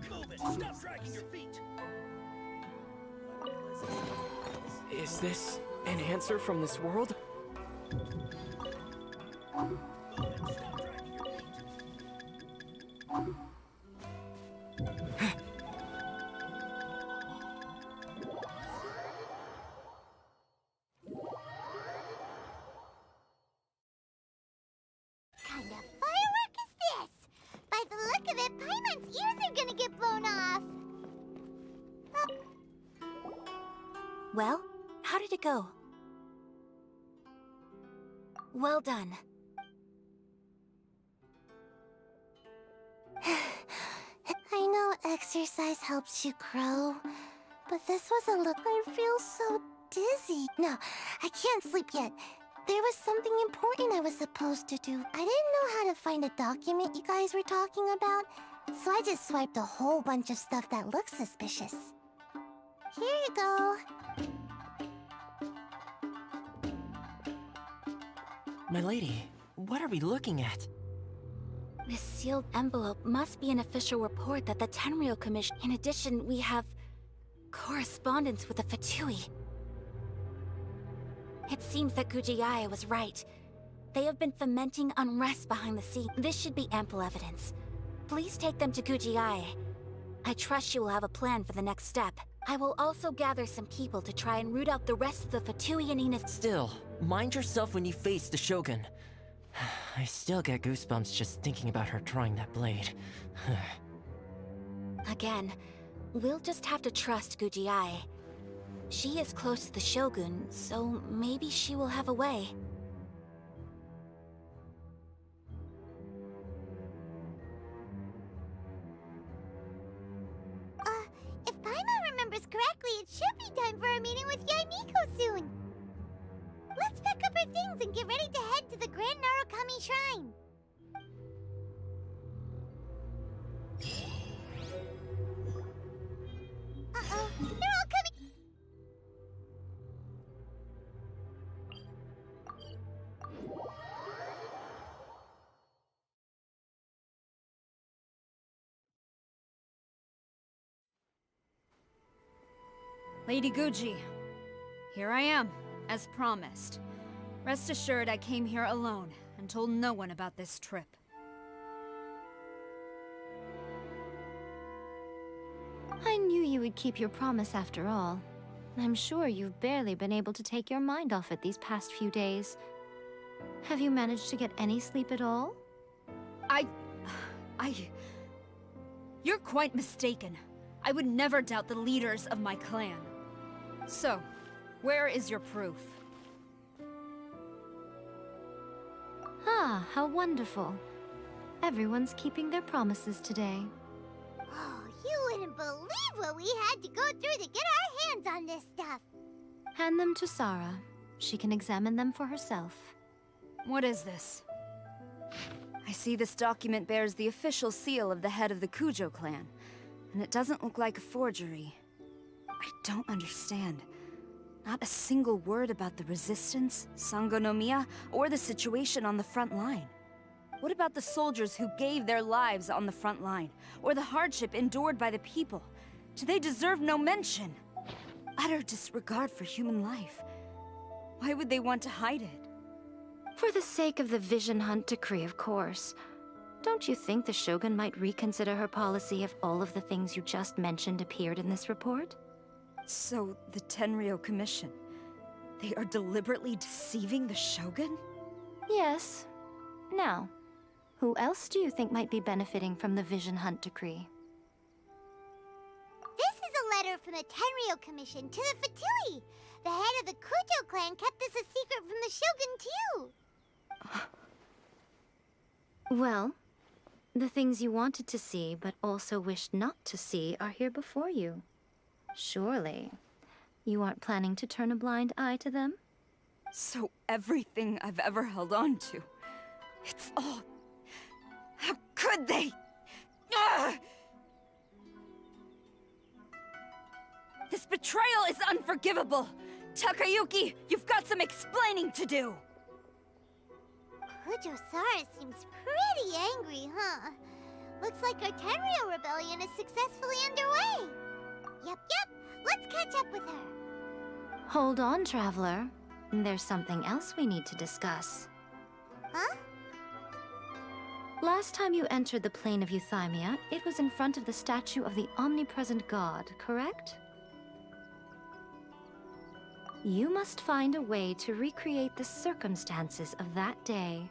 Speaker 2: Move it! Stop dragging your feet!
Speaker 6: Is this an answer from this world?
Speaker 4: Kind of firework is this? By the look of it, Paimon's ears are gonna get blown off.
Speaker 5: Well, how did it go? Well done.
Speaker 4: I know exercise helps you grow, but this was a look. I feel so dizzy. No, I can't sleep yet. There was something important I was supposed to do. I didn't know how to find a document you guys were talking about, so I just swiped a whole bunch of stuff that looks suspicious. Here you go.
Speaker 6: My lady, what are we looking at?
Speaker 5: This sealed envelope must be an official report that the Tenryou Commission... In addition, we have correspondence with the Fatui. It seems that Gujiae was right. They have been fomenting unrest behind the scenes. This should be ample evidence. Please take them to Gujiae. I trust you will have a plan for the next step. I will also gather some people to try and root out the rest of the Fatui and Ina's...
Speaker 10: Still, mind yourself when you face the Shogun. I still get goosebumps just thinking about her drawing that blade.
Speaker 5: Again, we'll just have to trust Gujiae. She is close to the Shogun, so maybe she will have a way.
Speaker 4: If Paimon remembers correctly, it should be time for a meeting with Yaimiko soon. Let's pack up our things and get ready to head to the Grand Narukami Shrine. Uh-oh, they're all coming.
Speaker 9: Lady Guji, here I am, as promised. Rest assured I came here alone and told no one about this trip.
Speaker 7: I knew you would keep your promise after all. I'm sure you've barely been able to take your mind off it these past few days. Have you managed to get any sleep at all?
Speaker 9: You're quite mistaken. I would never doubt the leaders of my clan. So, where is your proof?
Speaker 7: Ah, how wonderful. Everyone's keeping their promises today.
Speaker 4: Oh, you wouldn't believe what we had to go through to get our hands on this stuff.
Speaker 7: Hand them to Sarah. She can examine them for herself.
Speaker 9: What is this? I see this document bears the official seal of the head of the Kujo clan, and it doesn't look like a forgery. I don't understand. Not a single word about the resistance, Sangonomiya, or the situation on the front line. What about the soldiers who gave their lives on the front line, or the hardship endured by the people? Do they deserve no mention? Utter disregard for human life. Why would they want to hide it?
Speaker 7: For the sake of the Vision Hunt decree, of course. Don't you think the Shogun might reconsider her policy if all of the things you just mentioned appeared in this report?
Speaker 9: So, the Tenryo Commission, they are deliberately deceiving the Shogun?
Speaker 7: Yes. Now, who else do you think might be benefiting from the Vision Hunt decree?
Speaker 4: This is a letter from the Tenryo Commission to the Fatui. The head of the Kujo clan kept this a secret from the Shogun, too.
Speaker 7: Well, the things you wanted to see but also wished not to see are here before you. Surely, you aren't planning to turn a blind eye to them?
Speaker 9: So everything I've ever held on to, it's all... How could they? Ugh! This betrayal is unforgivable! Takayuki, you've got some explaining to do!
Speaker 4: Kujo-Sara seems pretty angry, huh? Looks like our Tenryo rebellion is successfully underway. Yep. Let's catch up with her.
Speaker 7: Hold on, Traveler. There's something else we need to discuss.
Speaker 4: Huh?
Speaker 7: Last time you entered the plane of Euthymia, it was in front of the statue of the omnipresent god, correct? You must find a way to recreate the circumstances of that day.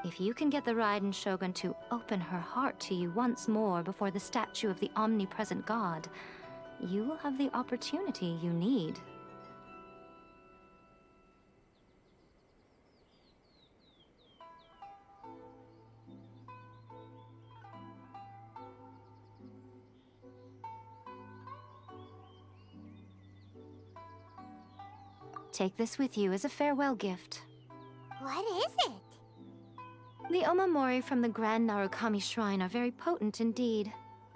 Speaker 7: If you can get the Raiden Shogun to open her heart to you once more before the statue of the omnipresent god, you will have the opportunity you need. Take this with you as a farewell gift.
Speaker 4: What is it?
Speaker 7: The omamori from the Grand Narukami Shrine are very potent indeed.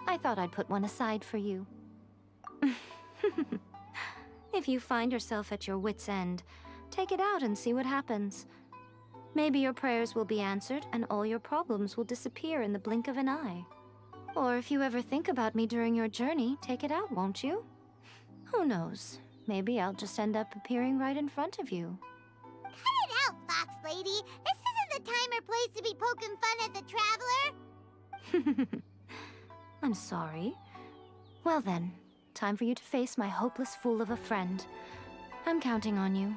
Speaker 7: I thought I'd put one aside for you. If you find yourself at your wit's end, take it out and see what happens. Maybe your prayers will be answered and all your problems will disappear in the blink of an eye. Or if you ever think about me during your journey, take it out, won't you? Who knows? Maybe I'll just end up appearing right in front of you.
Speaker 4: Cut it out, Fox Lady. This isn't the time or place to be poking fun at the Traveler.
Speaker 7: I'm sorry. Well then, time for you to face my hopeless fool of a friend. I'm counting on you.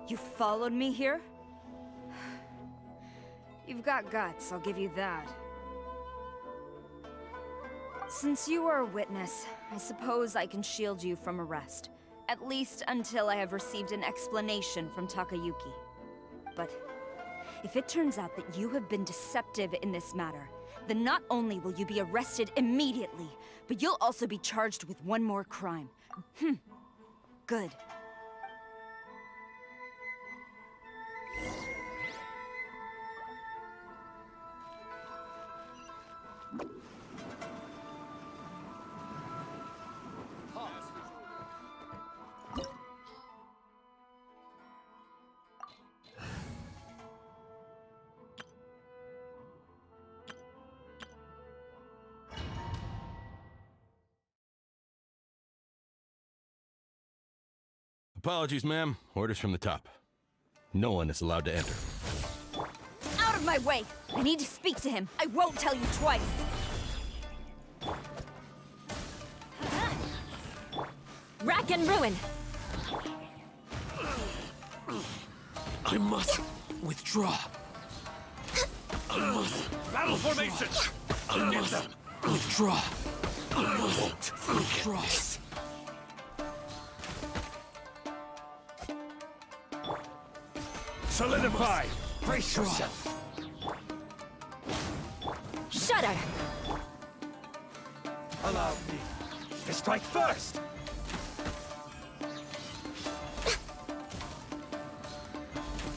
Speaker 9: You followed me here? You've got guts, I'll give you that. Since you are a witness, I suppose I can shield you from arrest. At least until I have received an explanation from Takayuki. But if it turns out that you have been deceptive in this matter, then not only will you be arrested immediately, but you'll also be charged with one more crime. Good.
Speaker 11: Apologies, ma'am. Orders from the top. No one is allowed to enter.
Speaker 9: Out of my way! I need to speak to him. I won't tell you twice.
Speaker 5: Rack and ruin!
Speaker 3: I must withdraw. I must.
Speaker 2: Battle formation!
Speaker 3: I must withdraw. I must withdraw.
Speaker 2: Solidify! Brace yourself!
Speaker 5: Shudder!
Speaker 2: Allow me to strike first!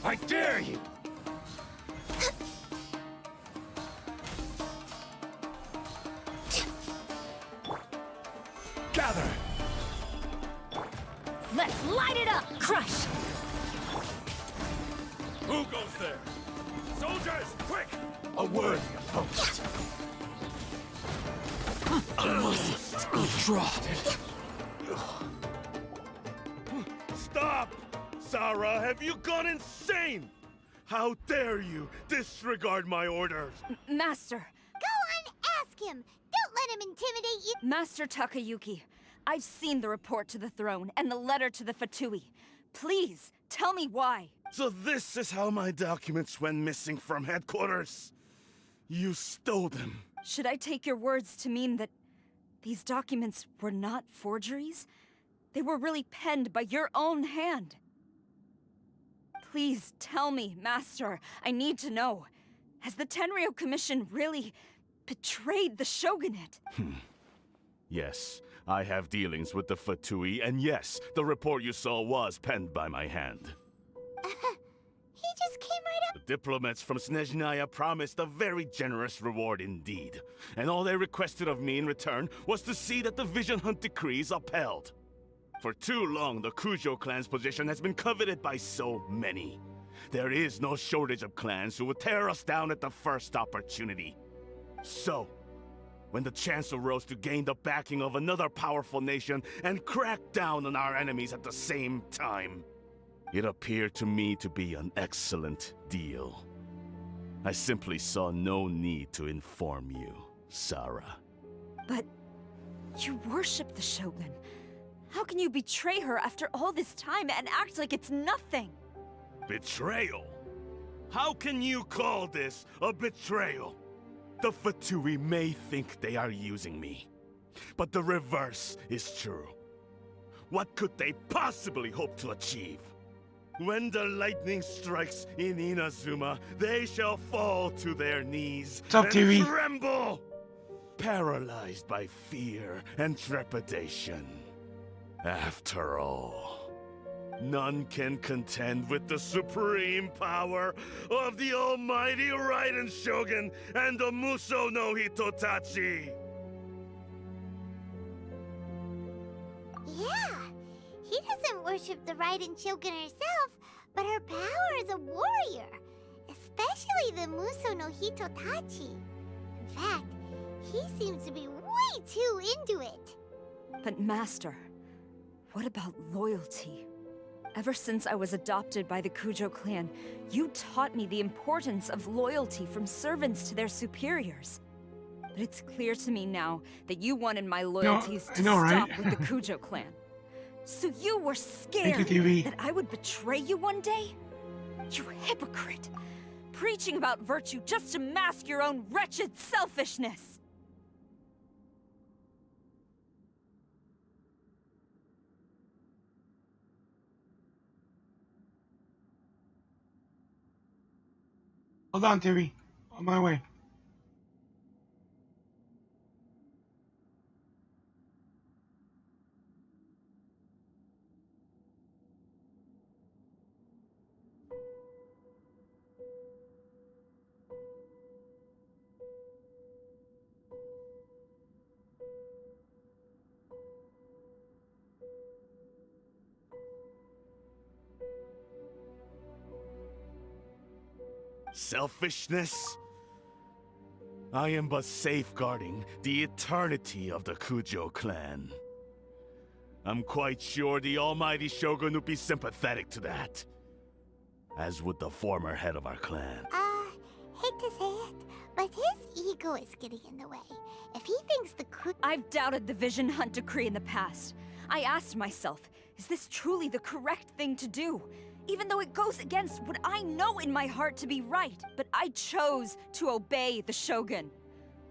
Speaker 2: I dare you! Gather!
Speaker 5: Let's light it up! Crush!
Speaker 2: Who goes there? Soldiers, quick! A worthy opponent.
Speaker 3: I must withdraw.
Speaker 12: Stop! Sarah, have you gone insane? How dare you disregard my orders?
Speaker 9: Master.
Speaker 4: Go on, ask him! Don't let him intimidate you!
Speaker 9: Master Takayuki, I've seen the report to the throne and the letter to the Fatui. Please, tell me why.
Speaker 12: So this is how my documents went missing from headquarters? You stole them.
Speaker 9: Should I take your words to mean that these documents were not forgeries? They were really penned by your own hand. Please tell me, Master. I need to know. Has the Tenryo Commission really betrayed the Shogunate?
Speaker 12: Yes, I have dealings with the Fatui, and yes, the report you saw was penned by my hand.
Speaker 4: He just came right up.
Speaker 12: The diplomats from Snezhnaya promised a very generous reward indeed, and all they requested of me in return was to see that the Vision Hunt decree is upheld. For too long, the Kujo clan's position has been coveted by so many. There is no shortage of clans who would tear us down at the first opportunity. So, when the chance arose to gain the backing of another powerful nation and crack down on our enemies at the same time, it appeared to me to be an excellent deal. I simply saw no need to inform you, Sarah.
Speaker 9: But you worship the Shogun. How can you betray her after all this time and act like it's nothing?
Speaker 12: Betrayal? How can you call this a betrayal? The Fatui may think they are using me, but the reverse is true. What could they possibly hope to achieve? When the lightning strikes in Inazuma, they shall fall to their knees
Speaker 1: up,
Speaker 12: and
Speaker 1: TV?
Speaker 12: tremble, paralyzed by fear and trepidation. After all, none can contend with the supreme power of the almighty Raiden Shogun and the Muso no Hitotachi!
Speaker 4: Yeah, he doesn't worship the Raiden Shogun herself, but her power as a warrior, especially the Muso no Hitotachi. In fact, he seems to be way too into it.
Speaker 9: But Master, what about loyalty? Ever since I was adopted by the Kujo clan, you taught me the importance of loyalty from servants to their superiors. But it's clear to me now that you wanted my loyalties to
Speaker 1: I know,
Speaker 9: stop
Speaker 1: right?
Speaker 9: with the Kujo clan. So you were
Speaker 1: Thank
Speaker 9: scared
Speaker 1: you, TV.
Speaker 9: that I would betray you one day? You hypocrite! Preaching about virtue just to mask your own wretched selfishness!
Speaker 1: Hold on, TV. On my way.
Speaker 12: Selfishness? I am but safeguarding the eternity of the Kujo clan. I'm quite sure the almighty Shogun would be sympathetic to that. As would the former head of our clan.
Speaker 4: Hate to say it, but his ego is getting in the way. If he thinks the
Speaker 9: I've doubted the Vision Hunt decree in the past. I asked myself, is this truly the correct thing to do? Even though it goes against what I know in my heart to be right. But I chose to obey the Shogun.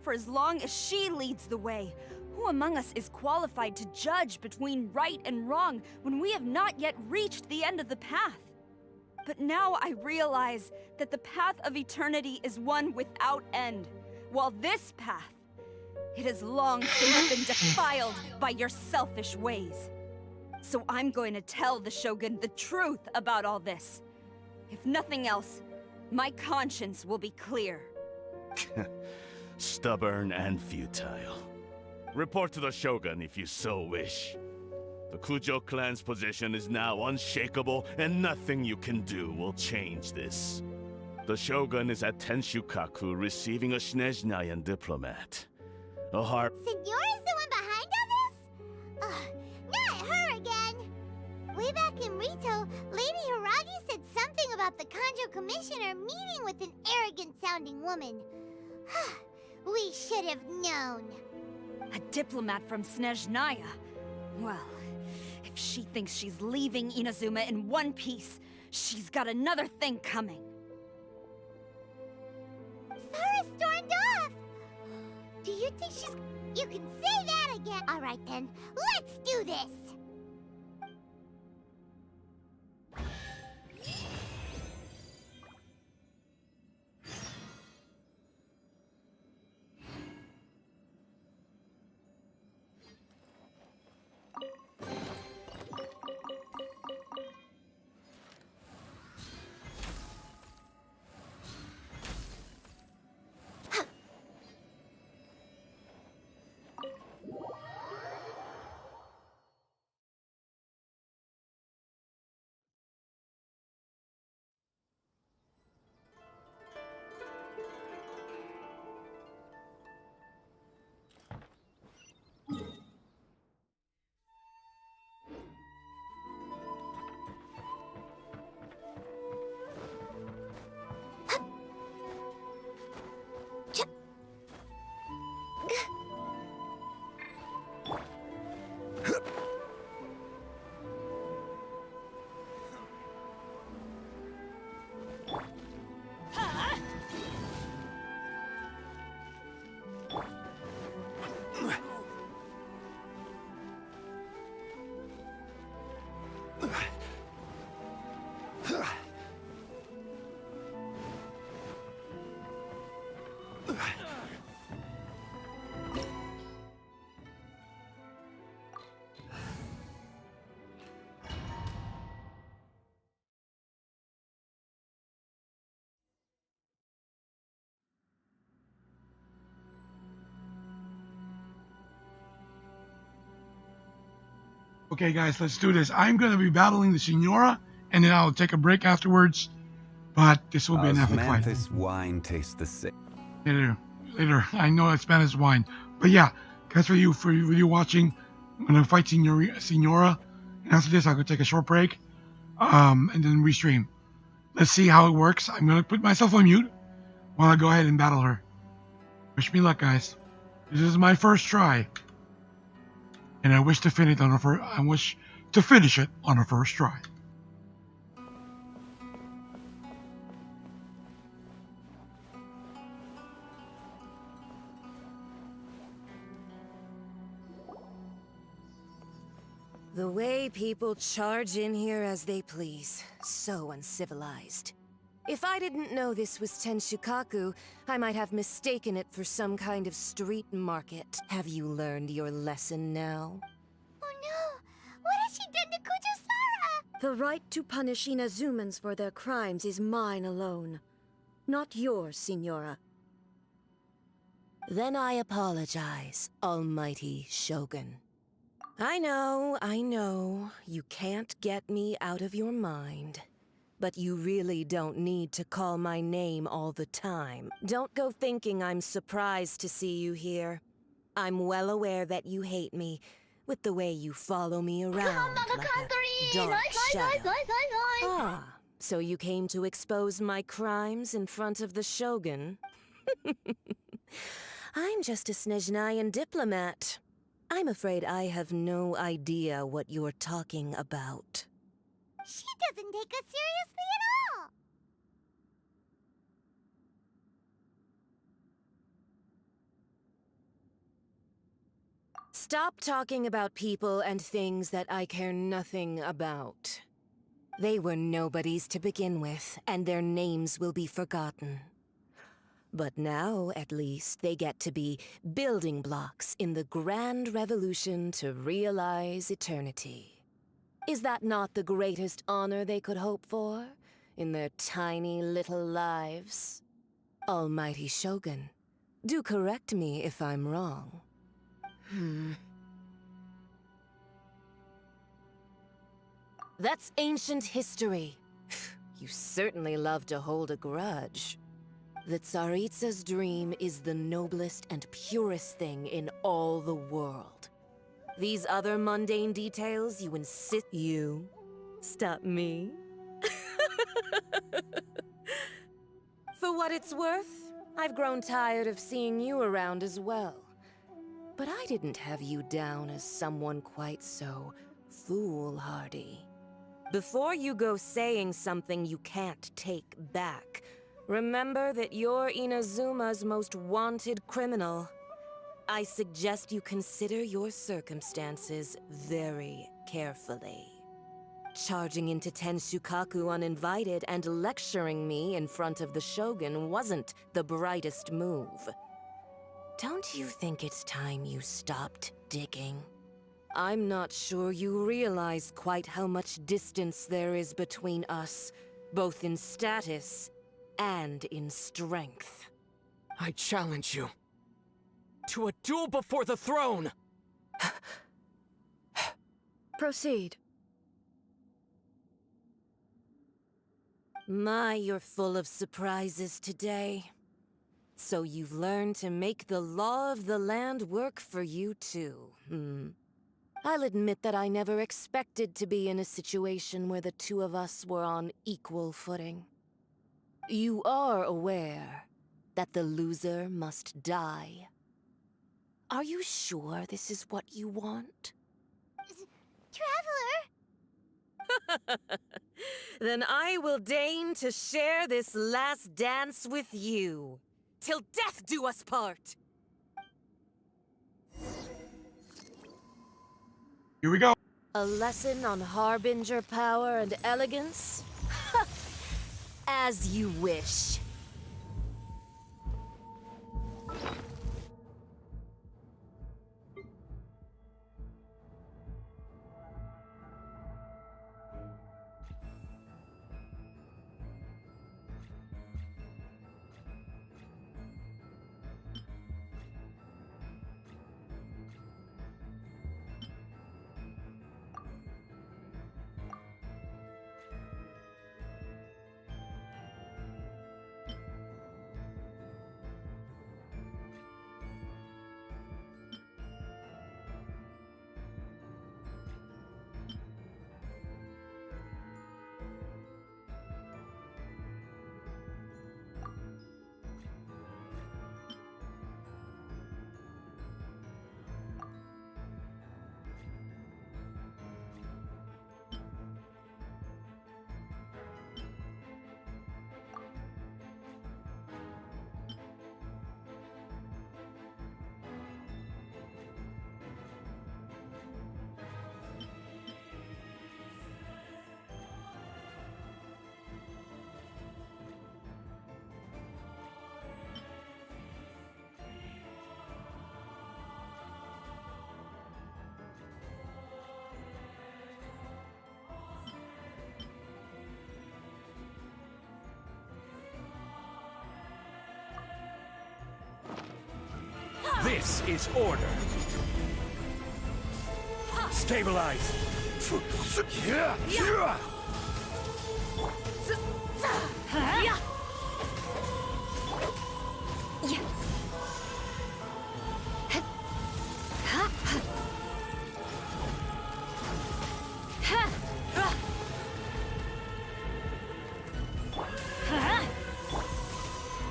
Speaker 9: For as long as she leads the way, who among us is qualified to judge between right and wrong when we have not yet reached the end of the path? But now I realize that the path of eternity is one without end, while this path, it has long since been defiled by your selfish ways. So I'm going to tell the Shogun the truth about all this. If nothing else, my conscience will be clear.
Speaker 12: Stubborn and futile. Report to the Shogun if you so wish. The Kujo clan's position is now unshakable, and nothing you can do will change this. The Shogun is at Tenshukaku receiving a Snezhnayan diplomat. A harp.
Speaker 4: Signora's the one behind all this? Ugh, not her again! Way back in Rito, Lady Hiragi said something about the Kanjo Commissioner meeting with an arrogant-sounding woman. We should have known.
Speaker 9: A diplomat from Snezhnaya? Well, if she thinks she's leaving Inazuma in one piece, she's got another thing coming.
Speaker 4: Sara stormed off! Do you think she's... You can say that again! Alright then, let's do this!
Speaker 1: Okay, guys, let's do this. I'm going to be battling the Signora, and then I'll take a break afterwards. But this will be an epic fight.
Speaker 13: This wine tastes the same.
Speaker 1: Later. I know it's Spanish wine, but yeah, guys, for you watching, I'm going to fight Signora, and after this, I'll go take a short break, and then restream. Let's see how it works. I'm going to put myself on mute while I go ahead and battle her. Wish me luck, guys. This is my first try. And I wish to finish on her. I wish to finish it on a first try.
Speaker 14: The way people charge in here as they please. So uncivilized. If I didn't know this was Tenshukaku, I might have mistaken it for some kind of street market. Have you learned your lesson now?
Speaker 4: Oh no! What has she done to Kujusara?
Speaker 8: The right to punish Inazumans for their crimes is mine alone. Not yours, Signora.
Speaker 14: Then I apologize, Almighty Shogun. I know, you can't get me out of your mind. But you really don't need to call my name all the time. Don't go thinking I'm surprised to see you here. I'm well aware that you hate me, with the way you follow me around like a dark shadow. Ah, so you came to expose my crimes in front of the Shogun? I'm just a Snezhnayan diplomat. I'm afraid I have no idea what you're talking about.
Speaker 4: She doesn't take us seriously at all!
Speaker 14: Stop talking about people and things that I care nothing about. They were nobodies to begin with, and their names will be forgotten. But now, at least, they get to be building blocks in the grand revolution to realize eternity. Is that not the greatest honor they could hope for in their tiny little lives? Almighty Shogun, do correct me if I'm wrong. That's ancient history. You certainly love to hold a grudge. The Tsaritsa's dream is the noblest and purest thing in all the world. These other mundane details you insist— You stop me? For what it's worth, I've grown tired of seeing you around as well. But I didn't have you down as someone quite so foolhardy. Before you go saying something you can't take back, remember that you're Inazuma's most wanted criminal. I suggest you consider your circumstances very carefully. Charging into Tenshukaku uninvited and lecturing me in front of the Shogun wasn't the brightest move. Don't you think it's time you stopped digging? I'm not sure you realize quite how much distance there is between us, both in status and in strength.
Speaker 6: I challenge you to a duel before the throne!
Speaker 8: Proceed.
Speaker 14: My, you're full of surprises today. So you've learned to make the law of the land work for you too, I'll admit that I never expected to be in a situation where the two of us were on equal footing. You are aware that the loser must die. Are you sure this is what you want?
Speaker 4: Traveler!
Speaker 14: Then I will deign to share this last dance with you. Till death do us part!
Speaker 1: Here we go.
Speaker 14: A lesson on Harbinger power and elegance? As you wish.
Speaker 3: This is order. Stabilize.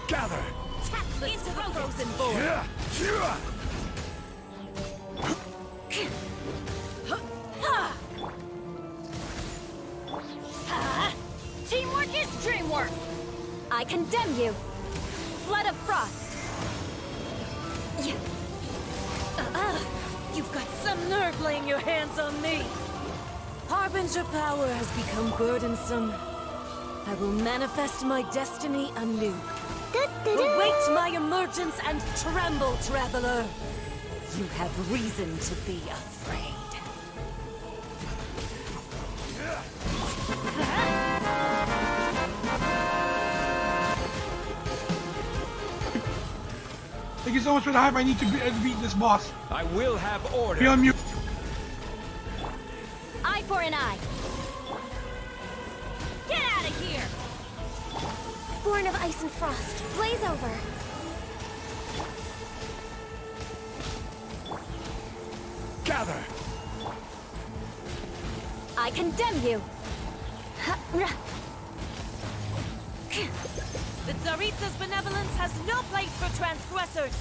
Speaker 3: Gather.
Speaker 14: Into the frozen board.
Speaker 9: Teamwork is dreamwork! I condemn you! Flood of Frost!
Speaker 14: You've got some nerve laying your hands on me! Harbinger power has become burdensome. I will manifest my destiny anew. Await my emergence and tremble, traveler! You have reason to be afraid.
Speaker 1: Thank you so much for the hype. I need to beat this boss.
Speaker 3: I will have order.
Speaker 1: Be on mute.
Speaker 9: Eye for an eye! Get out of here!
Speaker 4: Born of ice and frost, blaze over.
Speaker 3: Gather.
Speaker 9: I condemn you!
Speaker 14: The Tsaritsa's benevolence has no place for transgressors!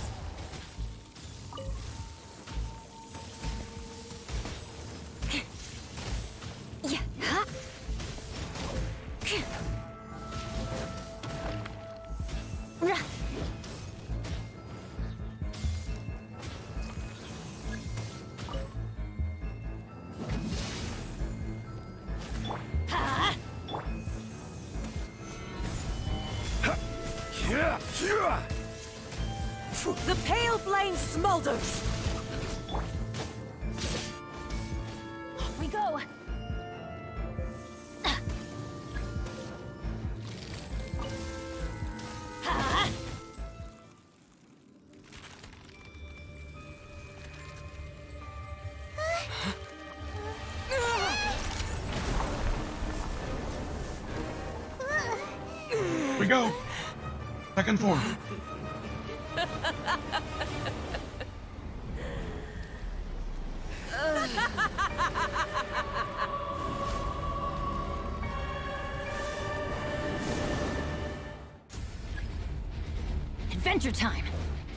Speaker 14: The pale flame smolders!
Speaker 9: Off we go!
Speaker 1: Here we go. Second form.
Speaker 9: Adventure time!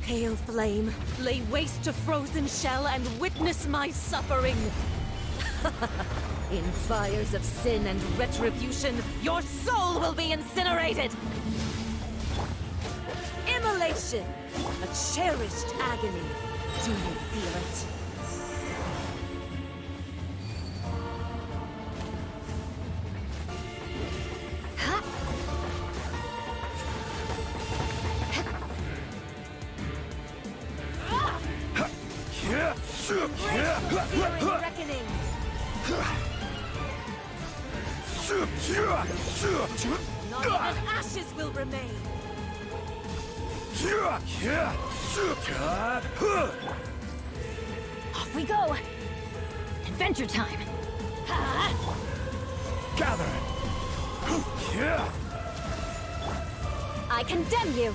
Speaker 14: Pale flame, lay waste to frozen shell and witness my suffering! In fires of sin and retribution, your soul will be incinerated! Immolation! A cherished agony. Do you feel it? Reckoning. Not even ashes will remain.
Speaker 9: Off we go! Adventure time!
Speaker 3: Gather.
Speaker 9: I condemn you!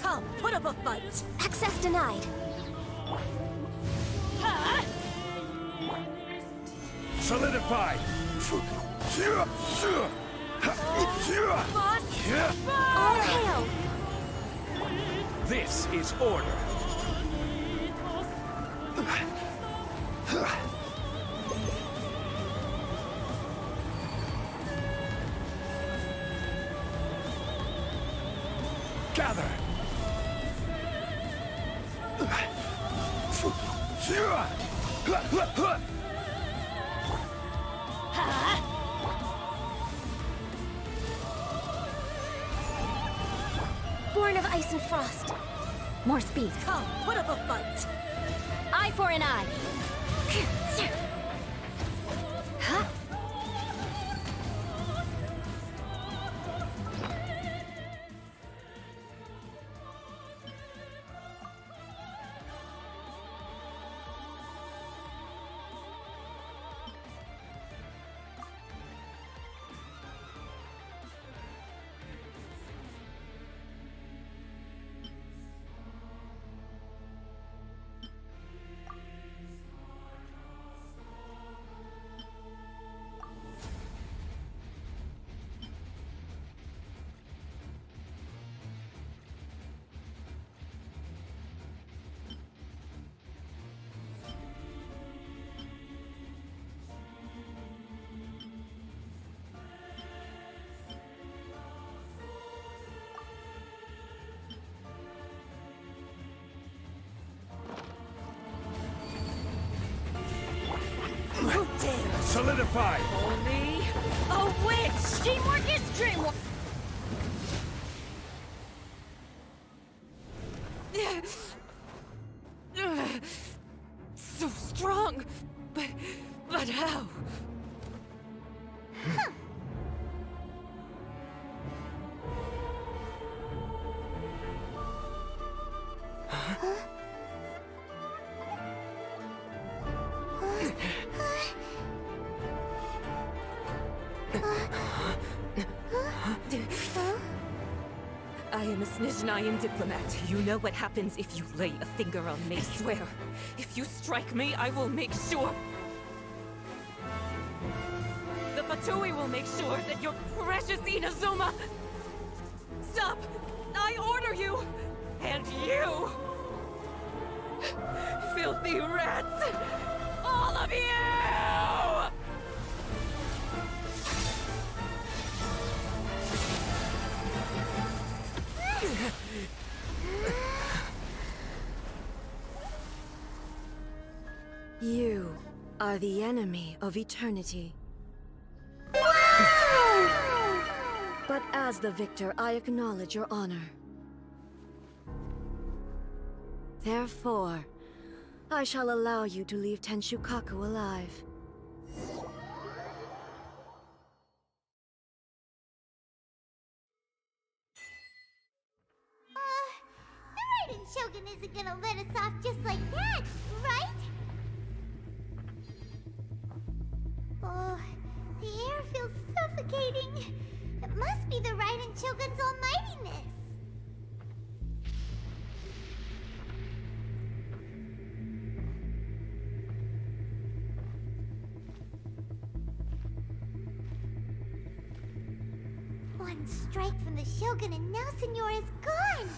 Speaker 14: Come, put up a fight!
Speaker 4: Access denied.
Speaker 3: Solidified.
Speaker 4: All hail.
Speaker 3: This is order. Gather.
Speaker 4: Born of ice and frost.
Speaker 9: More speed.
Speaker 14: Come, put up a fight!
Speaker 9: Eye
Speaker 5: eye for an eye. Huh?
Speaker 3: Solidify!
Speaker 9: Only a witch! Teamwork is dreamwork! So strong, but how? I am a Snezhnayan diplomat. You know what happens if you lay a finger on me. I swear, if you strike me, I will make sure... The Fatui will make sure that your precious Inazuma... Stop! I order you! And you! Filthy rats! All of you! You are the enemy of eternity. But as the victor, I acknowledge your honor. Therefore, I shall allow you to leave Tenshukaku alive.
Speaker 4: The Raiden Shogun isn't gonna let us off just like that, right? Oh, the air feels suffocating. It must be the Raiden Shogun's almightiness. One strike from the Shogun and now Senora is gone!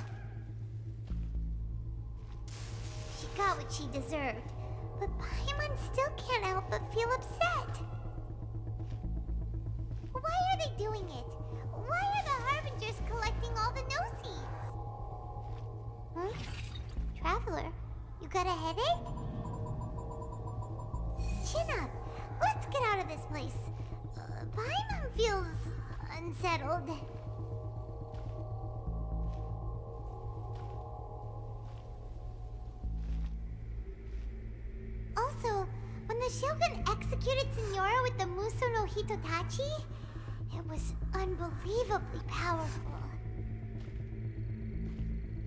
Speaker 4: She got what she deserved, but Paimon still can't help but feel upset. Why are they doing it? Why are the Harbingers collecting all the no-seeds? Huh? Traveler, you got a headache? Chin up. Let's get out of this place. Paimon feels unsettled. Also, when the Shogun executed Senora with the Muso no Hitotachi, it was unbelievably powerful.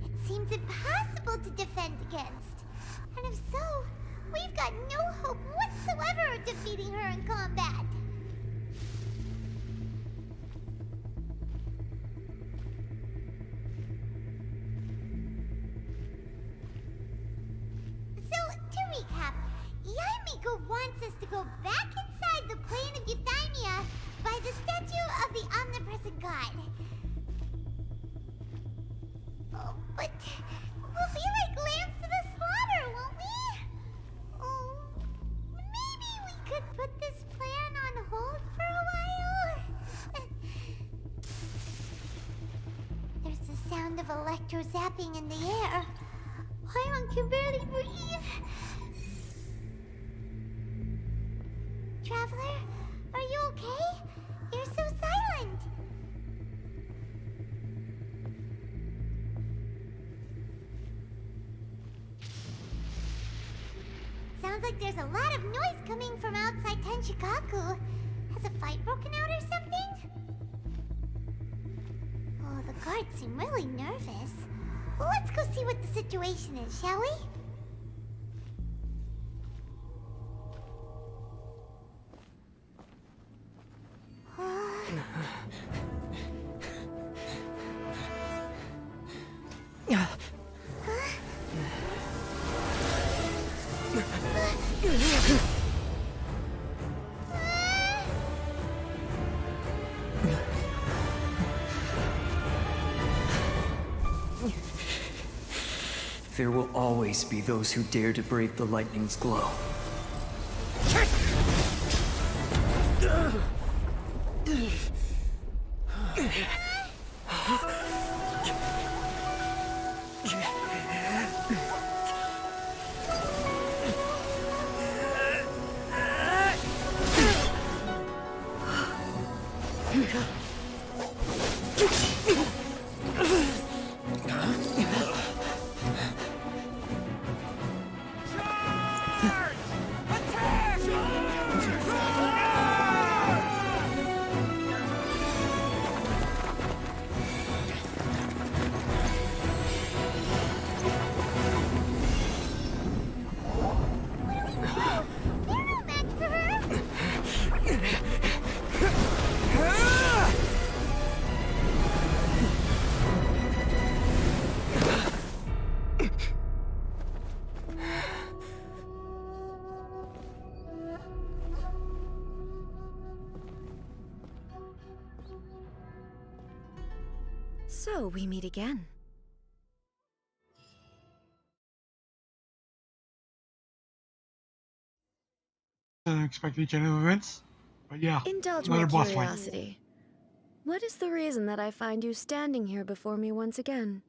Speaker 4: It seems impossible to defend against. And if so, we've got no hope whatsoever of defeating her in combat. So, to recap, Yaimiko wants us to go back inside the plane of Euthymia by the statue of the omnipresent god. Oh, but we'll be like lambs to the slaughter, won't we? Oh, maybe we could put this plan on hold for a while? There's the sound of electro zapping in the air. Paimon can barely breathe. Traveler, are you okay? You're so silent. Sounds like there's a lot of noise coming from outside Tenshikaku. Has a fight broken out or something? Oh, the guards seem really nervous. Well, let's go see what the situation is, shall we?
Speaker 6: There will always be those who dare to brave the lightning's glow.
Speaker 7: So we meet again.
Speaker 1: Unexpected chain of events. But yeah,
Speaker 7: Indulge
Speaker 1: another
Speaker 7: my
Speaker 1: boss fight.
Speaker 7: curiosity. What is the reason that I find you standing here before me once again?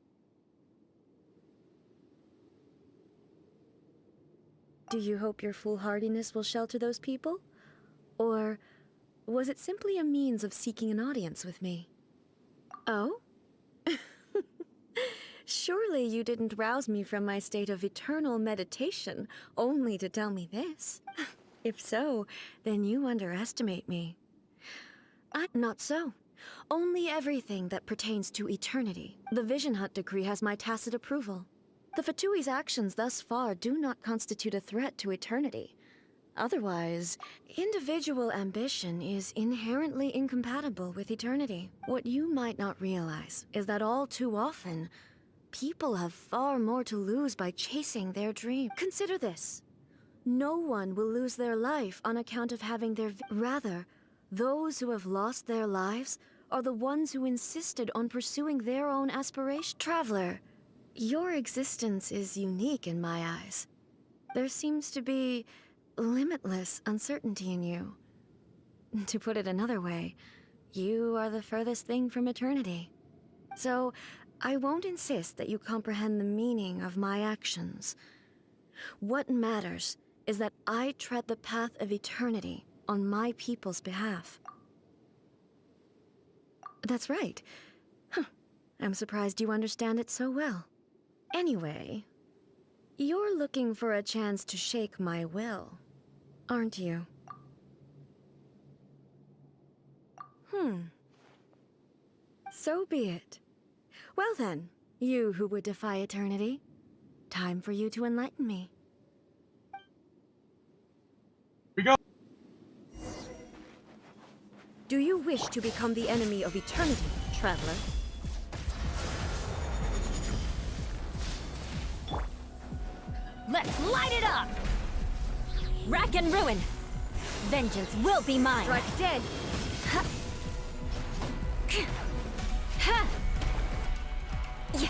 Speaker 7: Do you hope your foolhardiness will shelter those people? Or was it simply a means of seeking an audience with me? Oh? Surely you didn't rouse me from my state of eternal meditation only to tell me this. If so, then you underestimate me. Not so. Only everything that pertains to eternity. The Vision Hunt decree has my tacit approval. The Fatui's actions thus far do not constitute a threat to eternity. Otherwise, individual ambition is inherently incompatible with eternity. What you might not realize is that all too often, people have far more to lose by chasing their dream. Consider this. No one will lose their life on account of having their... Rather, those who have lost their lives are the ones who insisted on pursuing their own aspiration. Traveler, your existence is unique in my eyes. There seems to be limitless uncertainty in you. To put it another way, you are the furthest thing from eternity. So, I won't insist that you comprehend the meaning of my actions. What matters is that I tread the path of eternity on my people's behalf. That's right. Huh. I'm surprised you understand it so well. Anyway, you're looking for a chance to shake my will, aren't you? So be it. Well then, you who would defy eternity, time for you to enlighten me.
Speaker 1: We go.
Speaker 7: Do you wish to become the enemy of eternity, traveler?
Speaker 5: Let's light it up! Rack and ruin! Vengeance will be mine!
Speaker 7: Strike dead!
Speaker 5: Ha! Ha! Yeah.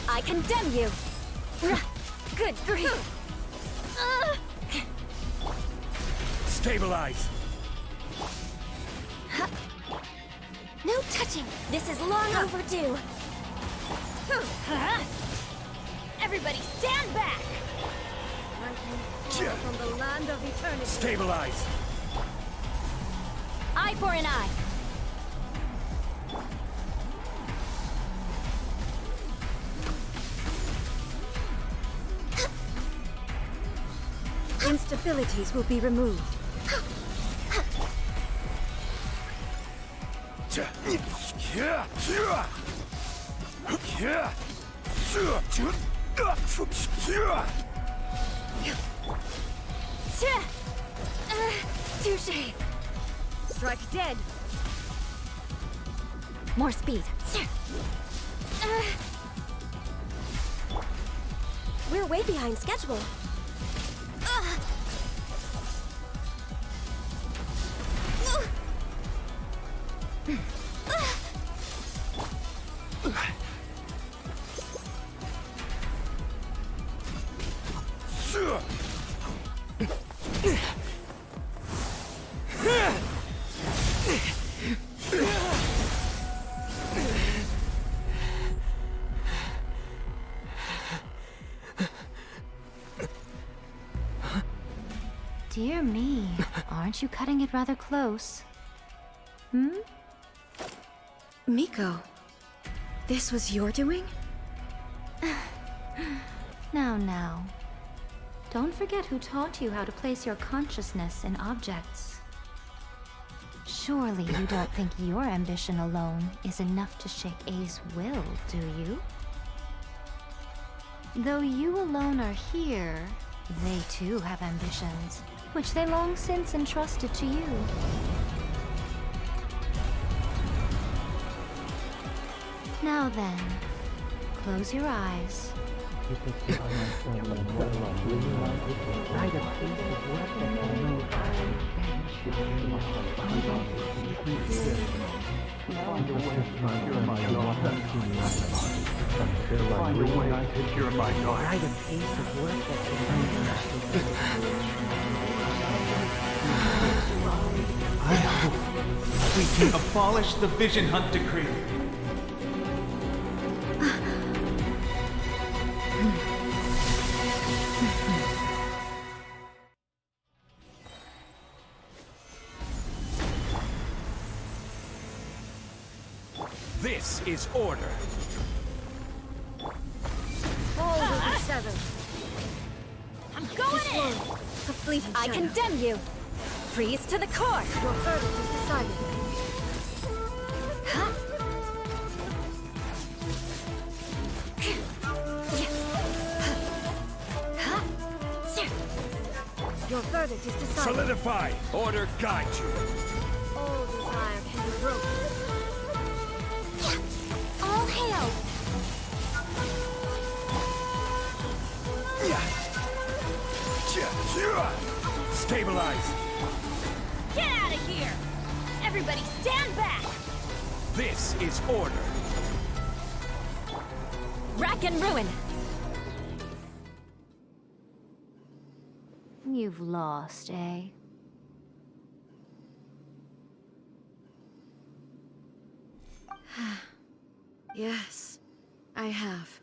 Speaker 5: I condemn you! Good grief!
Speaker 3: Stabilize!
Speaker 5: No touching! This is long overdue! Everybody stand back!
Speaker 8: From the land of eternity.
Speaker 3: Stabilize!
Speaker 5: Eye for an eye!
Speaker 8: Instabilities will be removed.
Speaker 5: Touché!
Speaker 8: Strike dead.
Speaker 5: More speed. We're way behind schedule.
Speaker 7: Dear me, aren't you cutting it rather close? Hmm?
Speaker 8: Miko, this was your doing?
Speaker 7: Now. Don't forget who taught you how to place your consciousness in objects. Surely you don't think your ambition alone is enough to shake A's will, do you? Though you alone are here, they too have ambitions, which they long since entrusted to you. Now then, close your eyes.
Speaker 15: I hope we can abolish the Vision Hunt Decree.
Speaker 3: This is order.
Speaker 8: All will be severed.
Speaker 5: I'm going in!
Speaker 8: A fleeting
Speaker 5: I
Speaker 8: shadow.
Speaker 5: condemn you! Freeze to the core!
Speaker 8: Your verdict is decided.
Speaker 5: Huh?
Speaker 8: Your verdict is decided.
Speaker 3: Solidify. Order guide you.
Speaker 8: All desire can be broken.
Speaker 5: All hail!
Speaker 3: Stabilize.
Speaker 5: Get out of here! Everybody stand back!
Speaker 3: This is order.
Speaker 5: Rack and ruin!
Speaker 7: You've lost, eh?
Speaker 8: Yes, I have.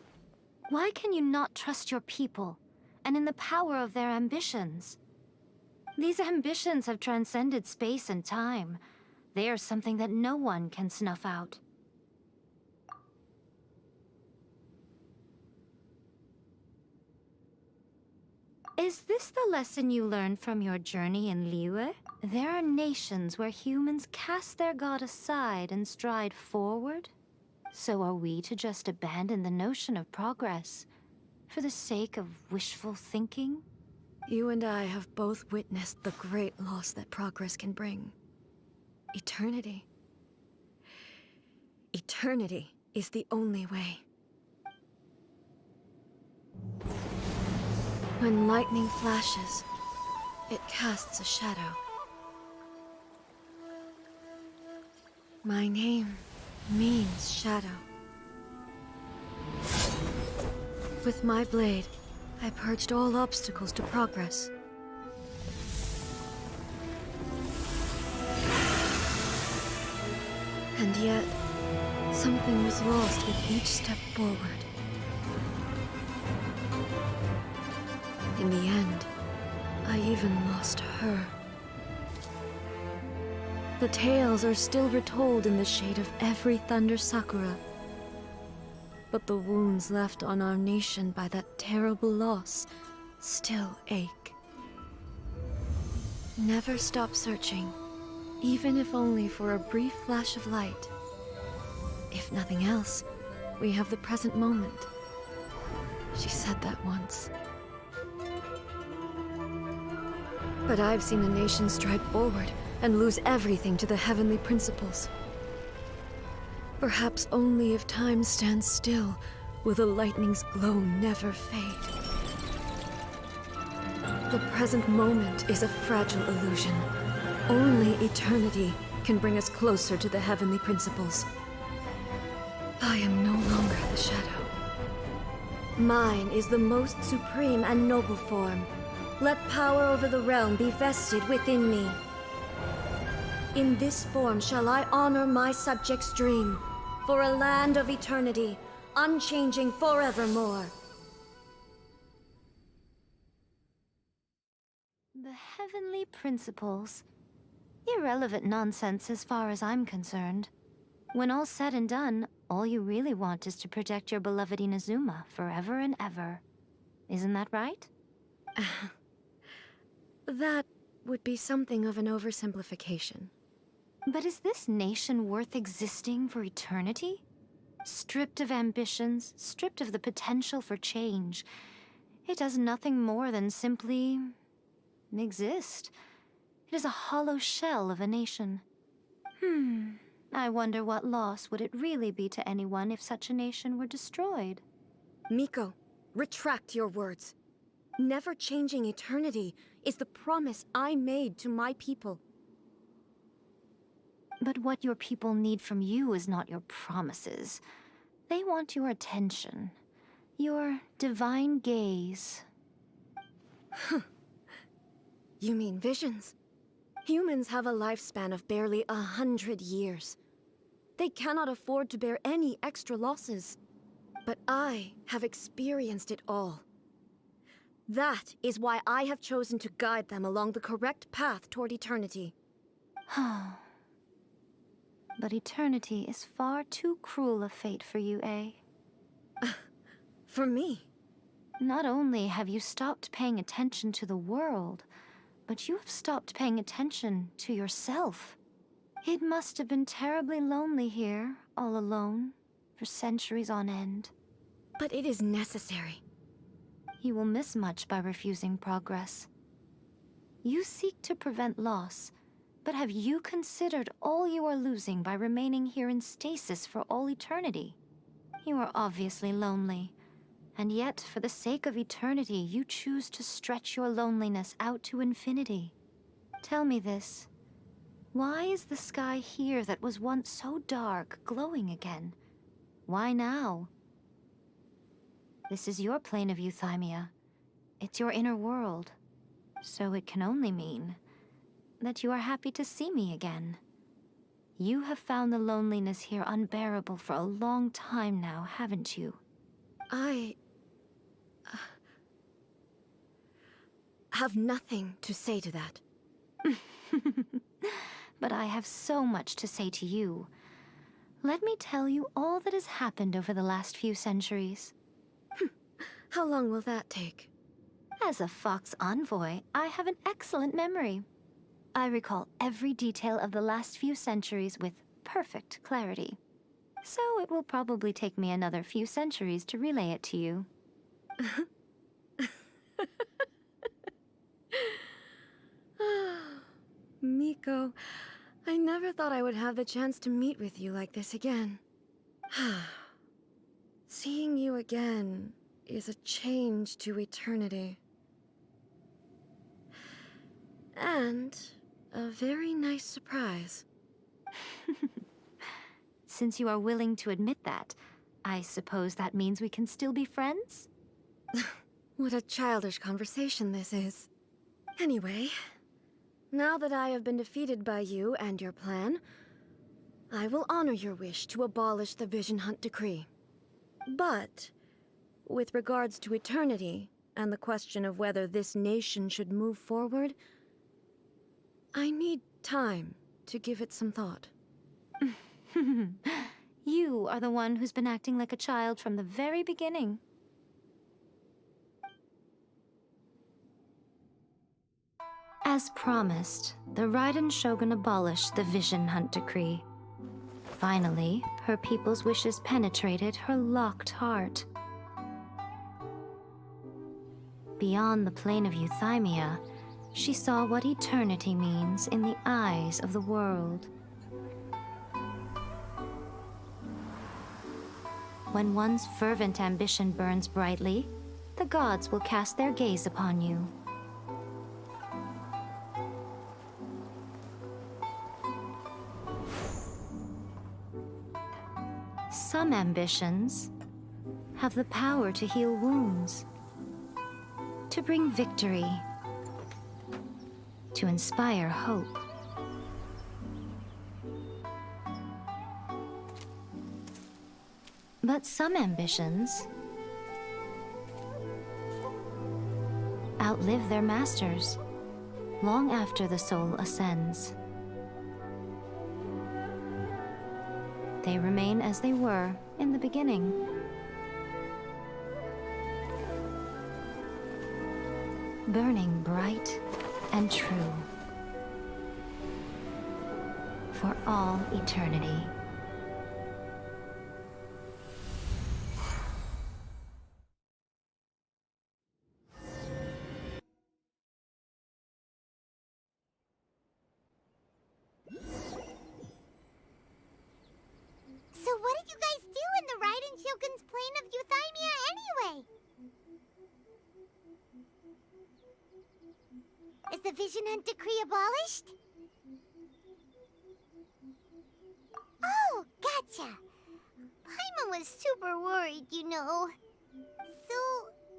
Speaker 7: Why can you not trust your people, and in the power of their ambitions? These ambitions have transcended space and time. They are something that no one can snuff out. Is this the lesson you learned from your journey in Liyue? There are nations where humans cast their god aside and stride forward. So are we to just abandon the notion of progress for the sake of wishful thinking?
Speaker 8: You and I have both witnessed the great loss that progress can bring. Eternity. Eternity is the only way. When lightning flashes, it casts a shadow. My name means shadow. With my blade, I purged all obstacles to progress. And yet, something was lost with each step forward. In the end, I even lost her. The tales are still retold in the shade of every Thunder Sakura. But the wounds left on our nation by that terrible loss still ache. Never stop searching, even if only for a brief flash of light. If nothing else, we have the present moment. She said that once. But I've seen a nation stride forward and lose everything to the heavenly principles. Perhaps only if time stands still will the lightning's glow never fade. The present moment is a fragile illusion. Only eternity can bring us closer to the heavenly principles. I am no longer the shadow. Mine is the most supreme and noble form. Let power over the realm be vested within me. In this form shall I honor my subjects' dream, for a land of eternity, unchanging forevermore.
Speaker 7: The heavenly principles. Irrelevant nonsense as far as I'm concerned. When all's said and done, all you really want is to protect your beloved Inazuma forever and ever. Isn't that right?
Speaker 8: That would be something of an oversimplification.
Speaker 7: But is this nation worth existing for eternity? Stripped of ambitions, stripped of the potential for change, it does nothing more than simply exist. It is a hollow shell of a nation. I wonder what loss would it really be to anyone if such a nation were destroyed?
Speaker 8: Miko, retract your words. Never changing eternity is the promise I made to my people.
Speaker 7: But what your people need from you is not your promises. They want your attention. Your divine gaze.
Speaker 8: You mean visions? Humans have a lifespan of barely 100 years. They cannot afford to bear any extra losses. But I have experienced it all. That is why I have chosen to guide them along the correct path toward eternity.
Speaker 7: But eternity is far too cruel a fate for you, eh?
Speaker 8: For me?
Speaker 7: Not only have you stopped paying attention to the world, but you have stopped paying attention to yourself. It must have been terribly lonely here, all alone, for centuries on end.
Speaker 8: But it is necessary.
Speaker 7: You will miss much by refusing progress. You seek to prevent loss, but have you considered all you are losing by remaining here in stasis for all eternity? You are obviously lonely, and yet, for the sake of eternity, you choose to stretch your loneliness out to infinity. Tell me this. Why is the sky here that was once so dark glowing again? Why now? This is your plane of euthymia. It's your inner world. So it can only mean that you are happy to see me again. You have found the loneliness here unbearable for a long time now, haven't you?
Speaker 8: I have nothing to say to that.
Speaker 7: But I have so much to say to you. Let me tell you all that has happened over the last few centuries.
Speaker 8: How long will that take?
Speaker 7: As a Fox envoy, I have an excellent memory. I recall every detail of the last few centuries with perfect clarity. So it will probably take me another few centuries to relay it to you.
Speaker 8: Miko, I never thought I would have the chance to meet with you like this again. Seeing you again is a change to eternity. And a very nice surprise.
Speaker 7: Since you are willing to admit that, I suppose that means we can still be friends?
Speaker 8: What a childish conversation this is. Anyway, now that I have been defeated by you and your plan, I will honor your wish to abolish the Vision Hunt Decree. But, with regards to eternity, and the question of whether this nation should move forward, I need time to give it some thought.
Speaker 7: You are the one who's been acting like a child from the very beginning. As promised, the Raiden Shogun abolished the Vision Hunt Decree. Finally, her people's wishes penetrated her locked heart. Beyond the plane of Euthymia, she saw what eternity means in the eyes of the world. When one's fervent ambition burns brightly, the gods will cast their gaze upon you. Some ambitions have the power to heal wounds, to bring victory, to inspire hope. But some ambitions outlive their masters long after the soul ascends. They remain as they were in the beginning. Burning bright and true for all eternity.
Speaker 4: So what did you guys do in the Raiden Shogun's plane of Euthymia anyway? Is the Vision Hunt Decree abolished? Oh, gotcha. Paimon was super worried, you know. So,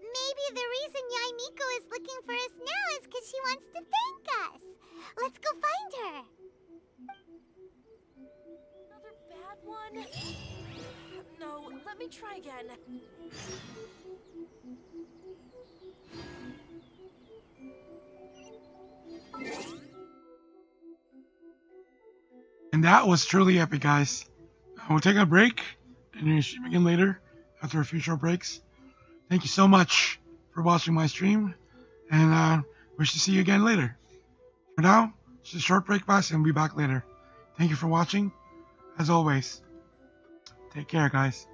Speaker 4: maybe the reason Yaimiko is looking for us now is because she wants to thank us. Let's go find her.
Speaker 16: Another bad one? No, let me try again.
Speaker 1: And that was truly epic, guys. We'll take a break and we'll stream again later after a few short breaks. Thank you so much for watching my stream, and wish to see you again later. For now, just a short break, guys, and we'll be back later. Thank you for watching. As always, take care, guys.